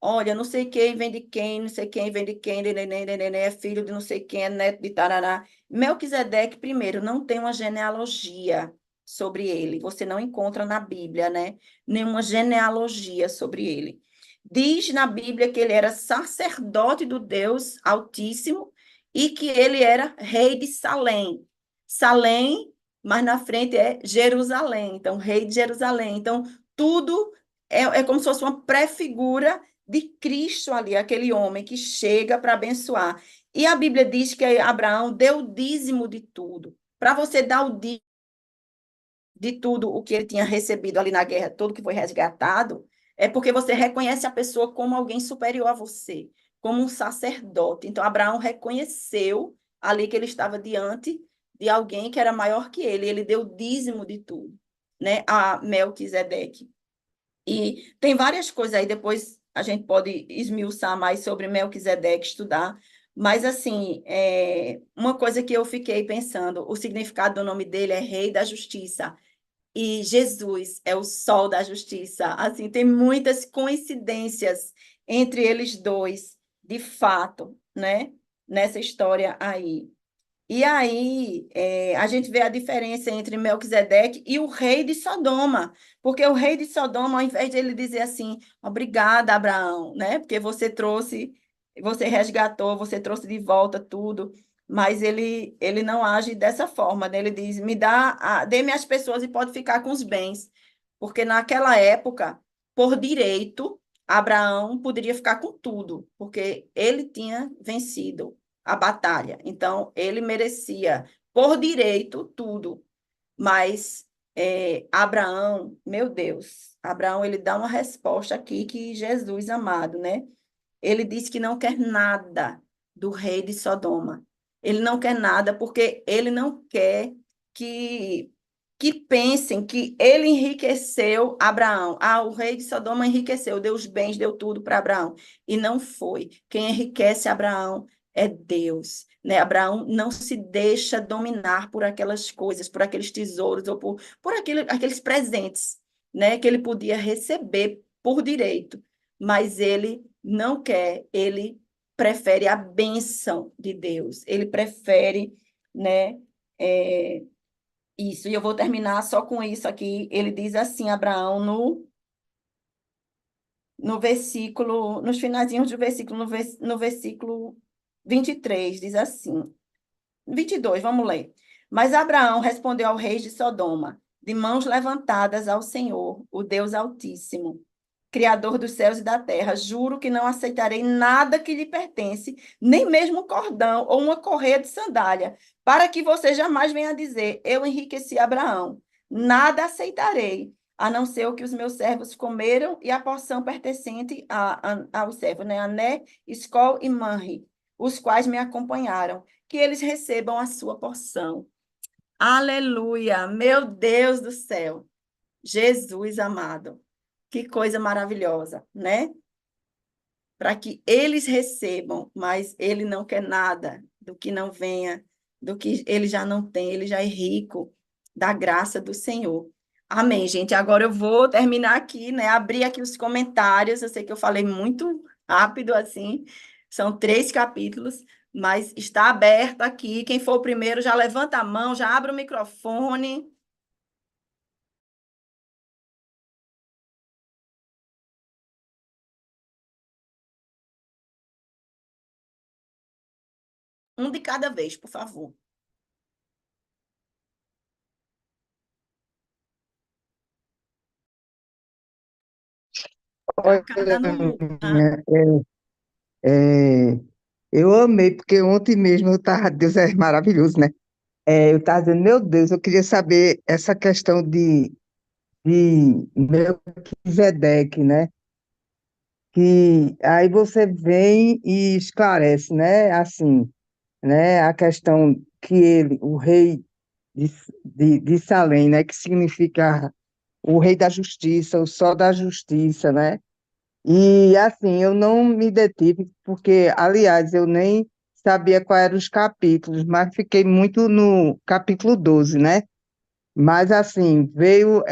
Olha, não sei quem vem de quem, não sei quem vem de quem, é filho de não sei quem, é neto de tarará. Melquisedeque, primeiro, não tem uma genealogia sobre ele. Você não encontra na Bíblia, né? Nenhuma genealogia sobre ele. Diz na Bíblia que ele era sacerdote do Deus Altíssimo e que ele era rei de Salém. Salém, mas na frente é Jerusalém. Então, rei de Jerusalém. Então, tudo é como se fosse uma prefigura de Cristo ali, aquele homem que chega para abençoar. E a Bíblia diz que Abraão deu o dízimo de tudo. Para você dar o dízimo de tudo o que ele tinha recebido ali na guerra, tudo que foi resgatado, é porque você reconhece a pessoa como alguém superior a você, como um sacerdote. Então, Abraão reconheceu ali que ele estava diante de alguém que era maior que ele deu o dízimo de tudo, né, a Melquisedeque. E tem várias coisas aí, depois a gente pode esmiuçar mais sobre Melquisedeque, estudar. Mas, assim, uma coisa que eu fiquei pensando, o significado do nome dele é Rei da Justiça. e Jesus é o sol da justiça. Assim, tem muitas coincidências entre eles dois, de fato, né? Nessa história aí. E aí, a gente vê a diferença entre Melquisedeque e o rei de Sodoma, porque o rei de Sodoma, ao invés de ele dizer assim, obrigada, Abraão, né? Porque você trouxe, você resgatou, você trouxe de volta tudo, mas ele não age dessa forma, né? Ele diz, dê-me as pessoas e pode ficar com os bens, porque naquela época, por direito, Abraão poderia ficar com tudo, porque ele tinha vencido a batalha. Então, ele merecia, por direito, tudo. Mas Abraão, meu Deus, Abraão, ele dá uma resposta aqui que Jesus amado, né? Ele diz que não quer nada do rei de Sodoma. Ele não quer nada porque ele não quer que que pensem que ele enriqueceu Abraão. Ah, o rei de Sodoma enriqueceu, deu os bens, deu tudo para Abraão. E não foi. Quem enriquece Abraão é Deus. Né? Abraão não se deixa dominar por aquelas coisas, por aqueles tesouros ou por aqueles presentes, né, que ele podia receber por direito. Mas ele não quer, ele prefere a bênção de Deus, ele prefere, né, isso. E eu vou terminar só com isso aqui. Ele diz assim, Abraão, no versículo, nos finalzinhos do versículo, no versículo 23 diz assim, 22 vamos ler. Mas Abraão respondeu ao rei de Sodoma, de mãos levantadas ao Senhor, o Deus Altíssimo, Criador dos céus e da terra, juro que não aceitarei nada que lhe pertence, nem mesmo um cordão ou uma correia de sandália, para que você jamais venha dizer, eu enriqueci Abraão. Nada aceitarei, a não ser o que os meus servos comeram e a porção pertencente aos servos, né? Ané, Escol e Manri, os quais me acompanharam, que eles recebam a sua porção. Aleluia! Meu Deus do céu! Jesus amado! Que coisa maravilhosa, né? Para que eles recebam, mas ele não quer nada do que não venha, do que ele já não tem, ele já é rico da graça do Senhor. Amém, gente. Agora eu vou terminar aqui, né? Abrir aqui os comentários. Eu sei que eu falei muito rápido assim, são 3 capítulos, mas está aberto aqui. Quem for o primeiro, já levanta a mão, já abre o microfone. Um de cada vez, por favor. Cacá Olha, tá no mundo. minha, eu amei, porque ontem mesmo eu tava, Deus é maravilhoso, né? Eu estava dizendo, meu Deus, eu queria saber essa questão de Melquisedeque, né? Que aí você vem e esclarece, né? Assim, né? A questão que ele, o rei de Salém, né? Que significa o rei da justiça, o sol da justiça, né? E assim, eu não me detive, porque, aliás, eu nem sabia quais eram os capítulos, mas fiquei muito no capítulo 12, né? Mas assim, veio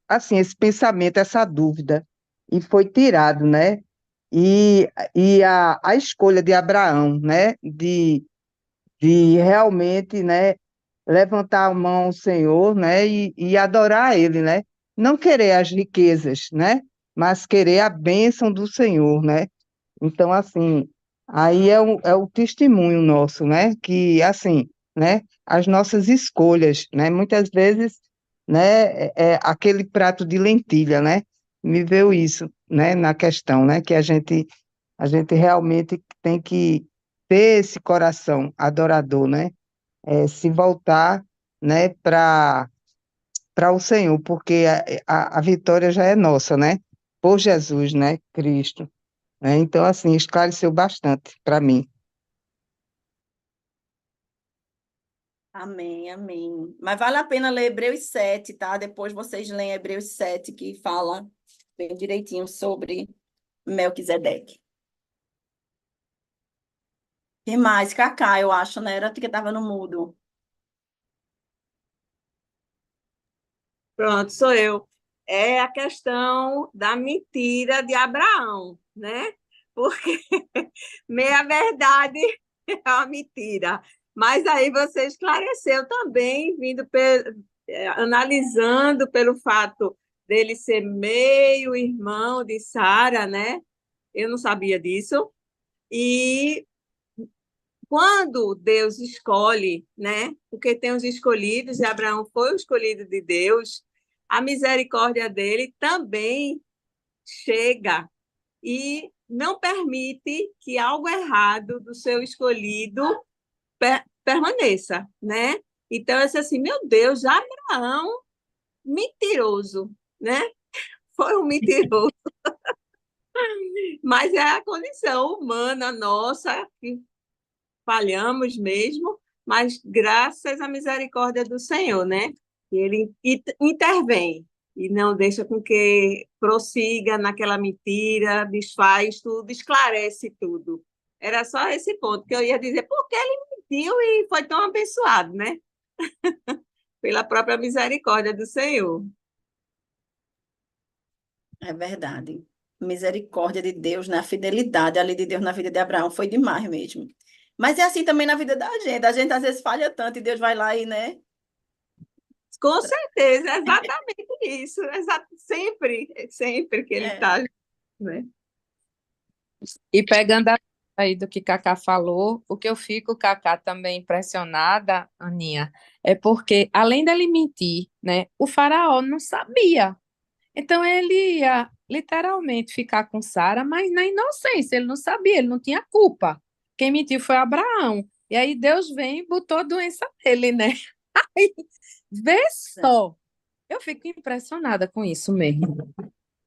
assim, esse pensamento, essa dúvida, e foi tirado, né? E a escolha de Abraão, né? De realmente, né? Levantar a mão ao Senhor, né? E adorar Ele, né? Não querer as riquezas, né? Mas querer a bênção do Senhor, né? Então, assim, aí é o testemunho nosso, né? Que, assim, né? As nossas escolhas, né? Muitas vezes, né? É aquele prato de lentilha, né? Me veio isso, né? Na questão, né? Que a gente realmente tem que ter esse coração adorador, né? Se voltar, né? Para o Senhor, porque a vitória já é nossa, né? Por Jesus, né? Cristo, né? Então, assim, esclareceu bastante para mim. Amém, amém. Mas vale a pena ler Hebreus 7, tá? Depois vocês leem Hebreus 7, que fala bem direitinho sobre Melquisedeque. Tem mais? Cacá, eu acho, né? Era que estava no mudo. Pronto, sou eu. É a questão da mentira de Abraão, né? Porque meia verdade é uma mentira. Mas aí você esclareceu também, analisando pelo fato dele ser meio irmão de Sara, né? Eu não sabia disso. E quando Deus escolhe, né? Porque tem os escolhidos, e Abraão foi o escolhido de Deus, a misericórdia dele também chega e não permite que algo errado do seu escolhido permaneça, né? Então, eu disse assim, meu Deus, Abraão, mentiroso, né? Foi um mentiroso, mas é a condição humana nossa que falhamos mesmo, mas graças à misericórdia do Senhor, né? E ele intervém e não deixa com que prossiga naquela mentira, desfaz tudo, esclarece tudo. Era só esse ponto que eu ia dizer, porque ele mentiu e foi tão abençoado, né? Pela própria misericórdia do Senhor. É verdade. Misericórdia de Deus, né? A fidelidade ali de Deus na vida de Abraão foi demais mesmo. Mas é assim também na vida da gente. A gente às vezes falha tanto e Deus vai lá e, né? Com certeza, é exatamente isso. Sempre que ele É, está, né? E pegando aí do que Cacá falou, o que eu fico, Cacá, também impressionada, Aninha, é porque, além dele mentir, né, o faraó não sabia. Então, ele ia literalmente ficar com Sara, mas na inocência, ele não sabia, ele não tinha culpa. Quem mentiu foi Abraão. E aí Deus vem e botou a doença nele, né? Aí, vê só. Eu fico impressionada com isso mesmo.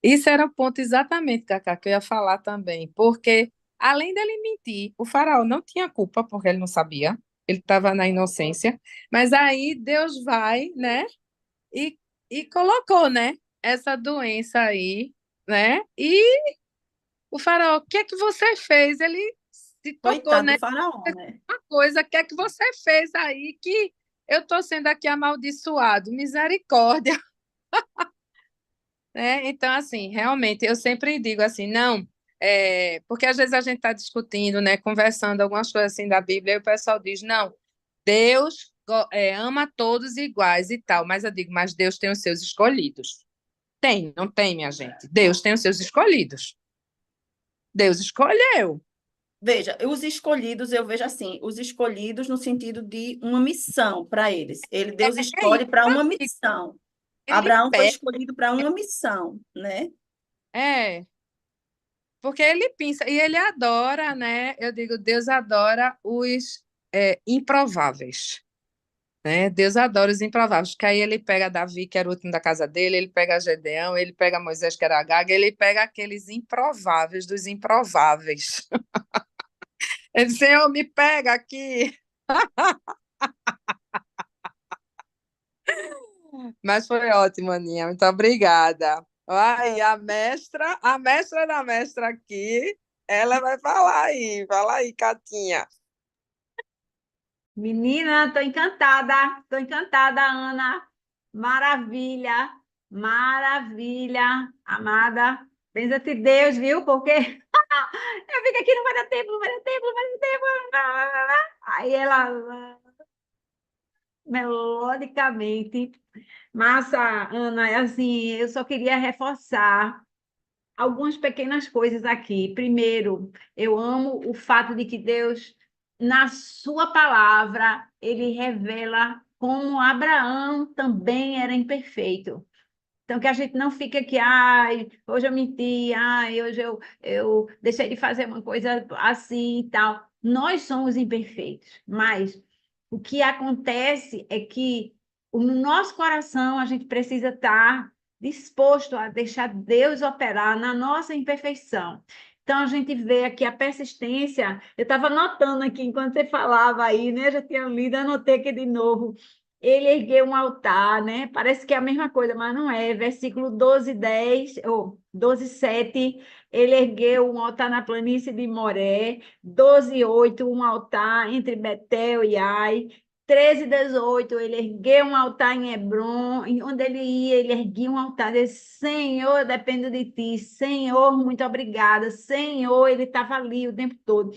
Isso era o ponto exatamente, Cacá, que eu ia falar também, porque além dele mentir, o faraó não tinha culpa, porque ele não sabia, ele estava na inocência, mas aí Deus vai, né, e, e colocou, né, essa doença aí, né, e o faraó, o que é que você fez? Ele se tocou, coitado do né, faraó, né? uma coisa, o que é que você fez aí que eu estou sendo aqui amaldiçoado? Misericórdia. Né? Então, assim, realmente, eu sempre digo assim, não, porque às vezes a gente está discutindo, né, conversando algumas coisas assim da Bíblia, e o pessoal diz, não, Deus ama todos iguais e tal, mas eu digo, mas Deus tem os seus escolhidos. Tem, não tem, minha gente? Deus tem os seus escolhidos. Deus escolheu. Veja, os escolhidos, eu vejo assim, os escolhidos no sentido de uma missão para eles. Deus É isso, escolhe para uma missão. ele Abraão foi pega, escolhido para uma missão, né? é, porque ele pensa, e ele adora, né? Eu digo, Deus adora os improváveis. Né? Deus adora os improváveis, que aí ele pega Davi, que era o último da casa dele, ele pega Gedeão, ele pega Moisés, que era a Gaga, ele pega aqueles improváveis dos improváveis. Ele diz, Senhor, me pega aqui. Mas foi ótimo, Aninha, muito obrigada. Ai, a mestra da mestra aqui, ela vai falar aí, fala aí, Catinha. Menina, estou encantada, Ana. Maravilha, maravilha, amada. Benza-te Deus, viu? Porque eu fico aqui, não vai dar tempo, não vai dar tempo, não vai dar tempo. Aí ela, melodicamente. Massa, Ana, é assim, eu só queria reforçar algumas pequenas coisas aqui. Primeiro, eu amo o fato de que Deus, na sua palavra, ele revela como Abraão também era imperfeito. Então, que a gente não fique aqui, ai, hoje eu menti, ai, hoje eu deixei de fazer uma coisa assim e tal. Nós somos imperfeitos, mas o que acontece é que no nosso coração a gente precisa estar disposto a deixar Deus operar na nossa imperfeição. Então, a gente vê aqui a persistência. Eu estava anotando aqui enquanto você falava aí, né? Eu já tinha lido, anotei aqui de novo. Ele ergueu um altar, né? Parece que é a mesma coisa, mas não é. Versículo 12:10 ou 12:7, ele ergueu um altar na planície de Moré. 12:8, um altar entre Betel e Ai. 13, 18, ele ergueu um altar em Hebron, e onde ele ia, ele erguia um altar, ele disse, Senhor, eu dependo de ti, Senhor, muito obrigada, Senhor, ele estava ali o tempo todo.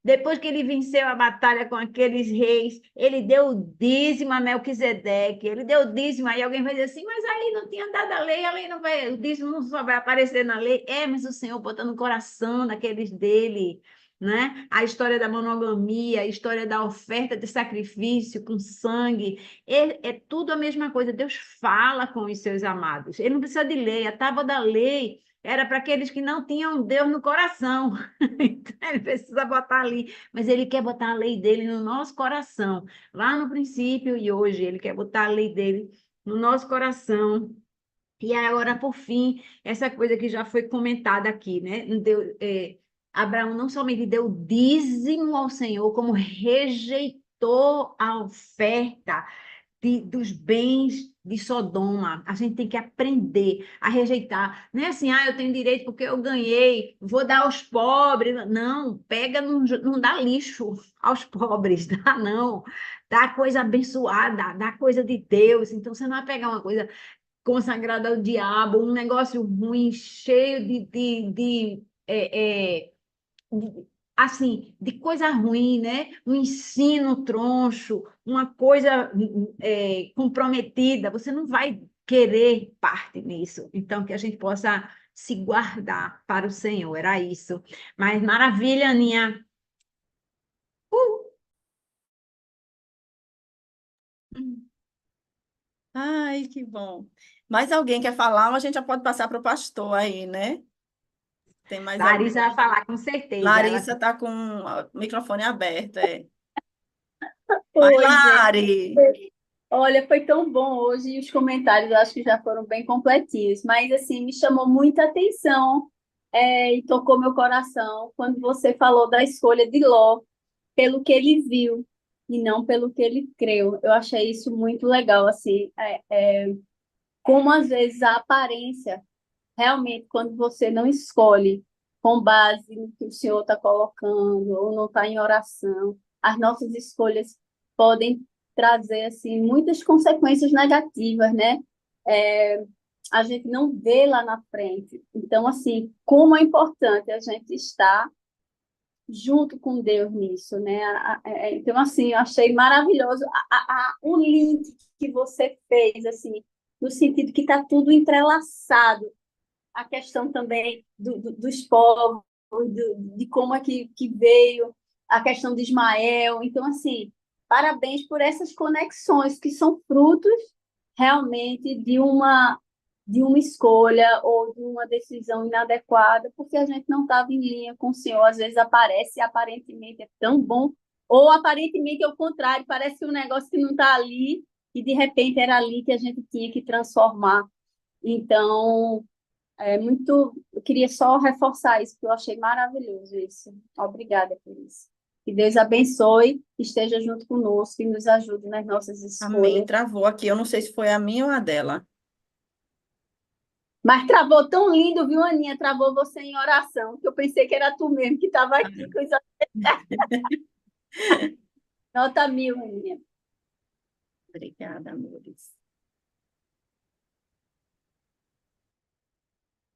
Depois que ele venceu a batalha com aqueles reis, ele deu o dízimo a Melquisedeque, ele deu o dízimo, aí alguém vai dizer assim, mas aí não tinha dado a lei não vai, o dízimo não só vai aparecer na lei, mas o Senhor botou no coração daqueles dele, né? A história da monogamia, a história da oferta de sacrifício com sangue, é tudo a mesma coisa, Deus fala com os seus amados, ele não precisa de lei, a tábua da lei era para aqueles que não tinham Deus no coração. Então, ele precisa botar ali, mas ele quer botar a lei dele no nosso coração, lá no princípio e hoje, ele quer botar a lei dele no nosso coração. E agora, por fim, essa coisa que já foi comentada aqui, né? Abraão não somente deu dízimo ao Senhor, como rejeitou a oferta dos bens de Sodoma. A gente tem que aprender a rejeitar. Não é assim, eu tenho direito porque eu ganhei, vou dar aos pobres. Não, pega, não dá lixo aos pobres, dá não. Dá coisa abençoada, dá coisa de Deus. Então, você não vai pegar uma coisa consagrada ao diabo, um negócio ruim, cheio assim, de coisa ruim, né? Um ensino troncho, uma coisa comprometida, você não vai querer parte nisso. Então, que a gente possa se guardar para o Senhor, era isso. Mas maravilha, Aninha. Ai, que bom. Mais alguém quer falar? Ou a gente já pode passar para o pastor aí, né? Tem mais alguém? Larissa vai falar, com certeza. Ela Larissa está com o microfone aberto, é. Vai, Oi, Lari! gente. Olha, foi tão bom hoje e os comentários eu acho que já foram bem completinhos, mas assim, me chamou muita atenção e tocou meu coração quando você falou da escolha de Ló pelo que ele viu e não pelo que ele creu. Eu achei isso muito legal, assim, como às vezes a aparência, realmente, quando você não escolhe com base no que o Senhor está colocando ou não está em oração, as nossas escolhas podem trazer assim muitas consequências negativas, né? É, a gente não vê lá na frente. Então, assim, como é importante a gente estar junto com Deus nisso, né? Então, assim, eu achei maravilhoso o link que você fez, assim, no sentido que está tudo entrelaçado, a questão também dos povos, de como é que veio, a questão de Ismael. Então, assim, parabéns por essas conexões que são frutos realmente de uma escolha ou de uma decisão inadequada, porque a gente não estava em linha com o Senhor. Às vezes aparece e aparentemente é tão bom, ou aparentemente é o contrário, parece que um negócio que não está ali e de repente era ali que a gente tinha que transformar. Então, eu queria só reforçar isso, porque eu achei maravilhoso isso. Obrigada por isso. Que Deus abençoe, esteja junto conosco e nos ajude nas nossas Amém. escolhas. Travou aqui. Eu não sei se foi a minha ou a dela. Mas travou tão lindo, viu, Aninha? Travou você em oração, que eu pensei que era tu mesmo que estava aqui. Coisa... Nota 1000, Aninha. Obrigada, amores.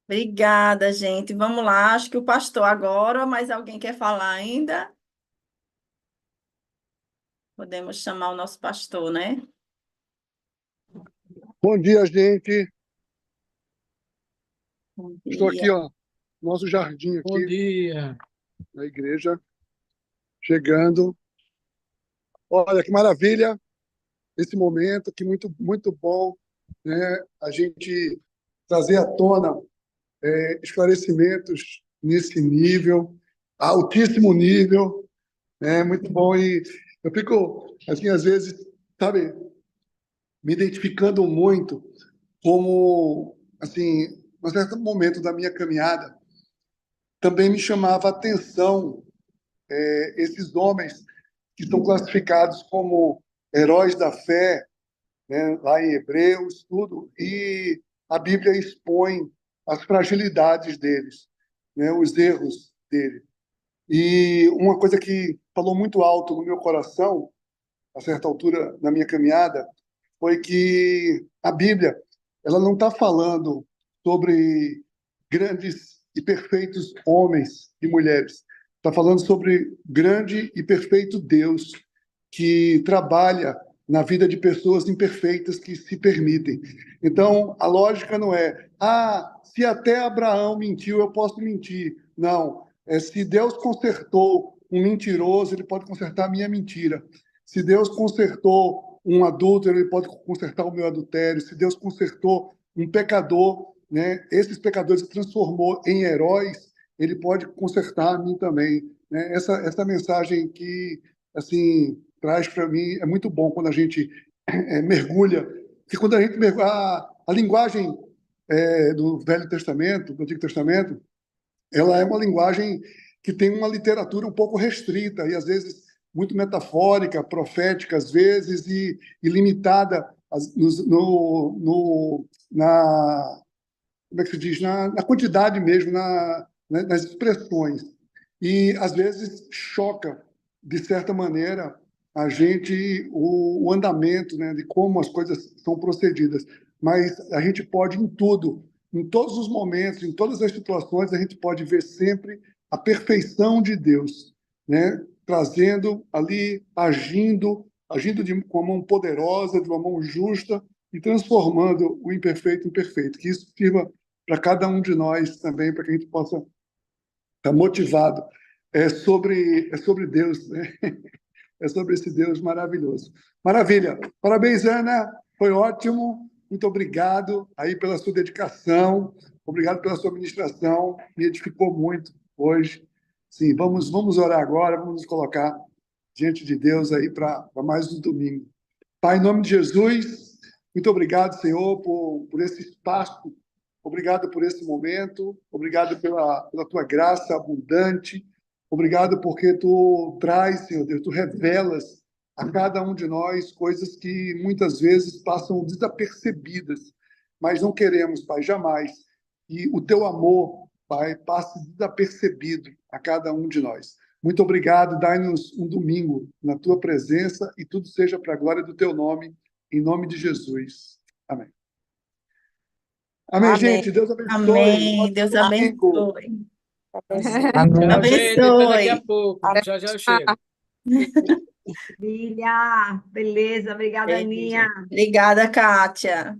Obrigada, gente. Vamos lá. Acho que o pastor agora, mas alguém quer falar ainda? Podemos chamar o nosso pastor, né? Bom dia, gente. Bom Estou aqui, dia. ó, no nosso jardim Bom aqui, dia. na igreja, chegando. Olha, que maravilha esse momento, que muito, muito bom, né? A gente trazer à tona esclarecimentos nesse nível, altíssimo nível, né? Muito bom. E eu fico, assim, às vezes, sabe, me identificando muito como, assim, num certo momento da minha caminhada, também me chamava a atenção esses homens que são classificados como heróis da fé, né, lá em Hebreus, tudo, e a Bíblia expõe as fragilidades deles, né, os erros dele. E uma coisa que falou muito alto no meu coração a certa altura na minha caminhada, foi que a Bíblia, ela não está falando sobre grandes e perfeitos homens e mulheres. Está falando sobre grande e perfeito Deus que trabalha na vida de pessoas imperfeitas que se permitem. Então, a lógica não é, se até Abraão mentiu, eu posso mentir. Não, se Deus consertou um mentiroso, ele pode consertar a minha mentira. Se Deus consertou um adúltero, ele pode consertar o meu adultério. Se Deus consertou um pecador, né, esses pecadores se transformou em heróis, ele pode consertar a mim também. Né? Essa mensagem que assim traz para mim é muito bom quando a gente mergulha, porque quando a gente mergulha, a linguagem do Velho Testamento, do Antigo Testamento, ela é uma linguagem que tem uma literatura um pouco restrita e às vezes muito metafórica, profética às vezes e limitada na como é que se diz, na quantidade mesmo, nas expressões. E, às vezes, choca, de certa maneira, a gente o andamento, né, de como as coisas são procedidas. Mas a gente pode, em tudo, em todos os momentos, em todas as situações, a gente pode ver sempre a perfeição de Deus, né, trazendo ali, agindo com a mão poderosa, de uma mão justa, e transformando o imperfeito em perfeito. Que isso sirva para cada um de nós também, para que a gente possa estar motivado. É sobre Deus, né? É sobre esse Deus maravilhoso. Maravilha. Parabéns, Ana. Foi ótimo. Muito obrigado aí pela sua dedicação. Obrigado pela sua ministração. Me edificou muito hoje. Sim, vamos orar agora, vamos nos colocar diante de Deus aí para mais um domingo. Pai, em nome de Jesus, muito obrigado, Senhor, por esse espaço. Obrigado por esse momento, obrigado pela tua graça abundante, obrigado porque tu traz, Senhor Deus, tu revelas a cada um de nós coisas que muitas vezes passam desapercebidas, mas não queremos, Pai, jamais que o teu amor, Pai, passe desapercebido a cada um de nós. Muito obrigado, dai-nos um domingo na tua presença e tudo seja para a glória do teu nome, em nome de Jesus. Amém. Amém, Amém. gente. Deus abençoe. Amém. Deus Domingo. abençoe. Amém. Tchau, gente. Até daqui a Abençoe. pouco. Já já eu chego. Maravilha, beleza, obrigada, Aninha. Obrigada, Kátia.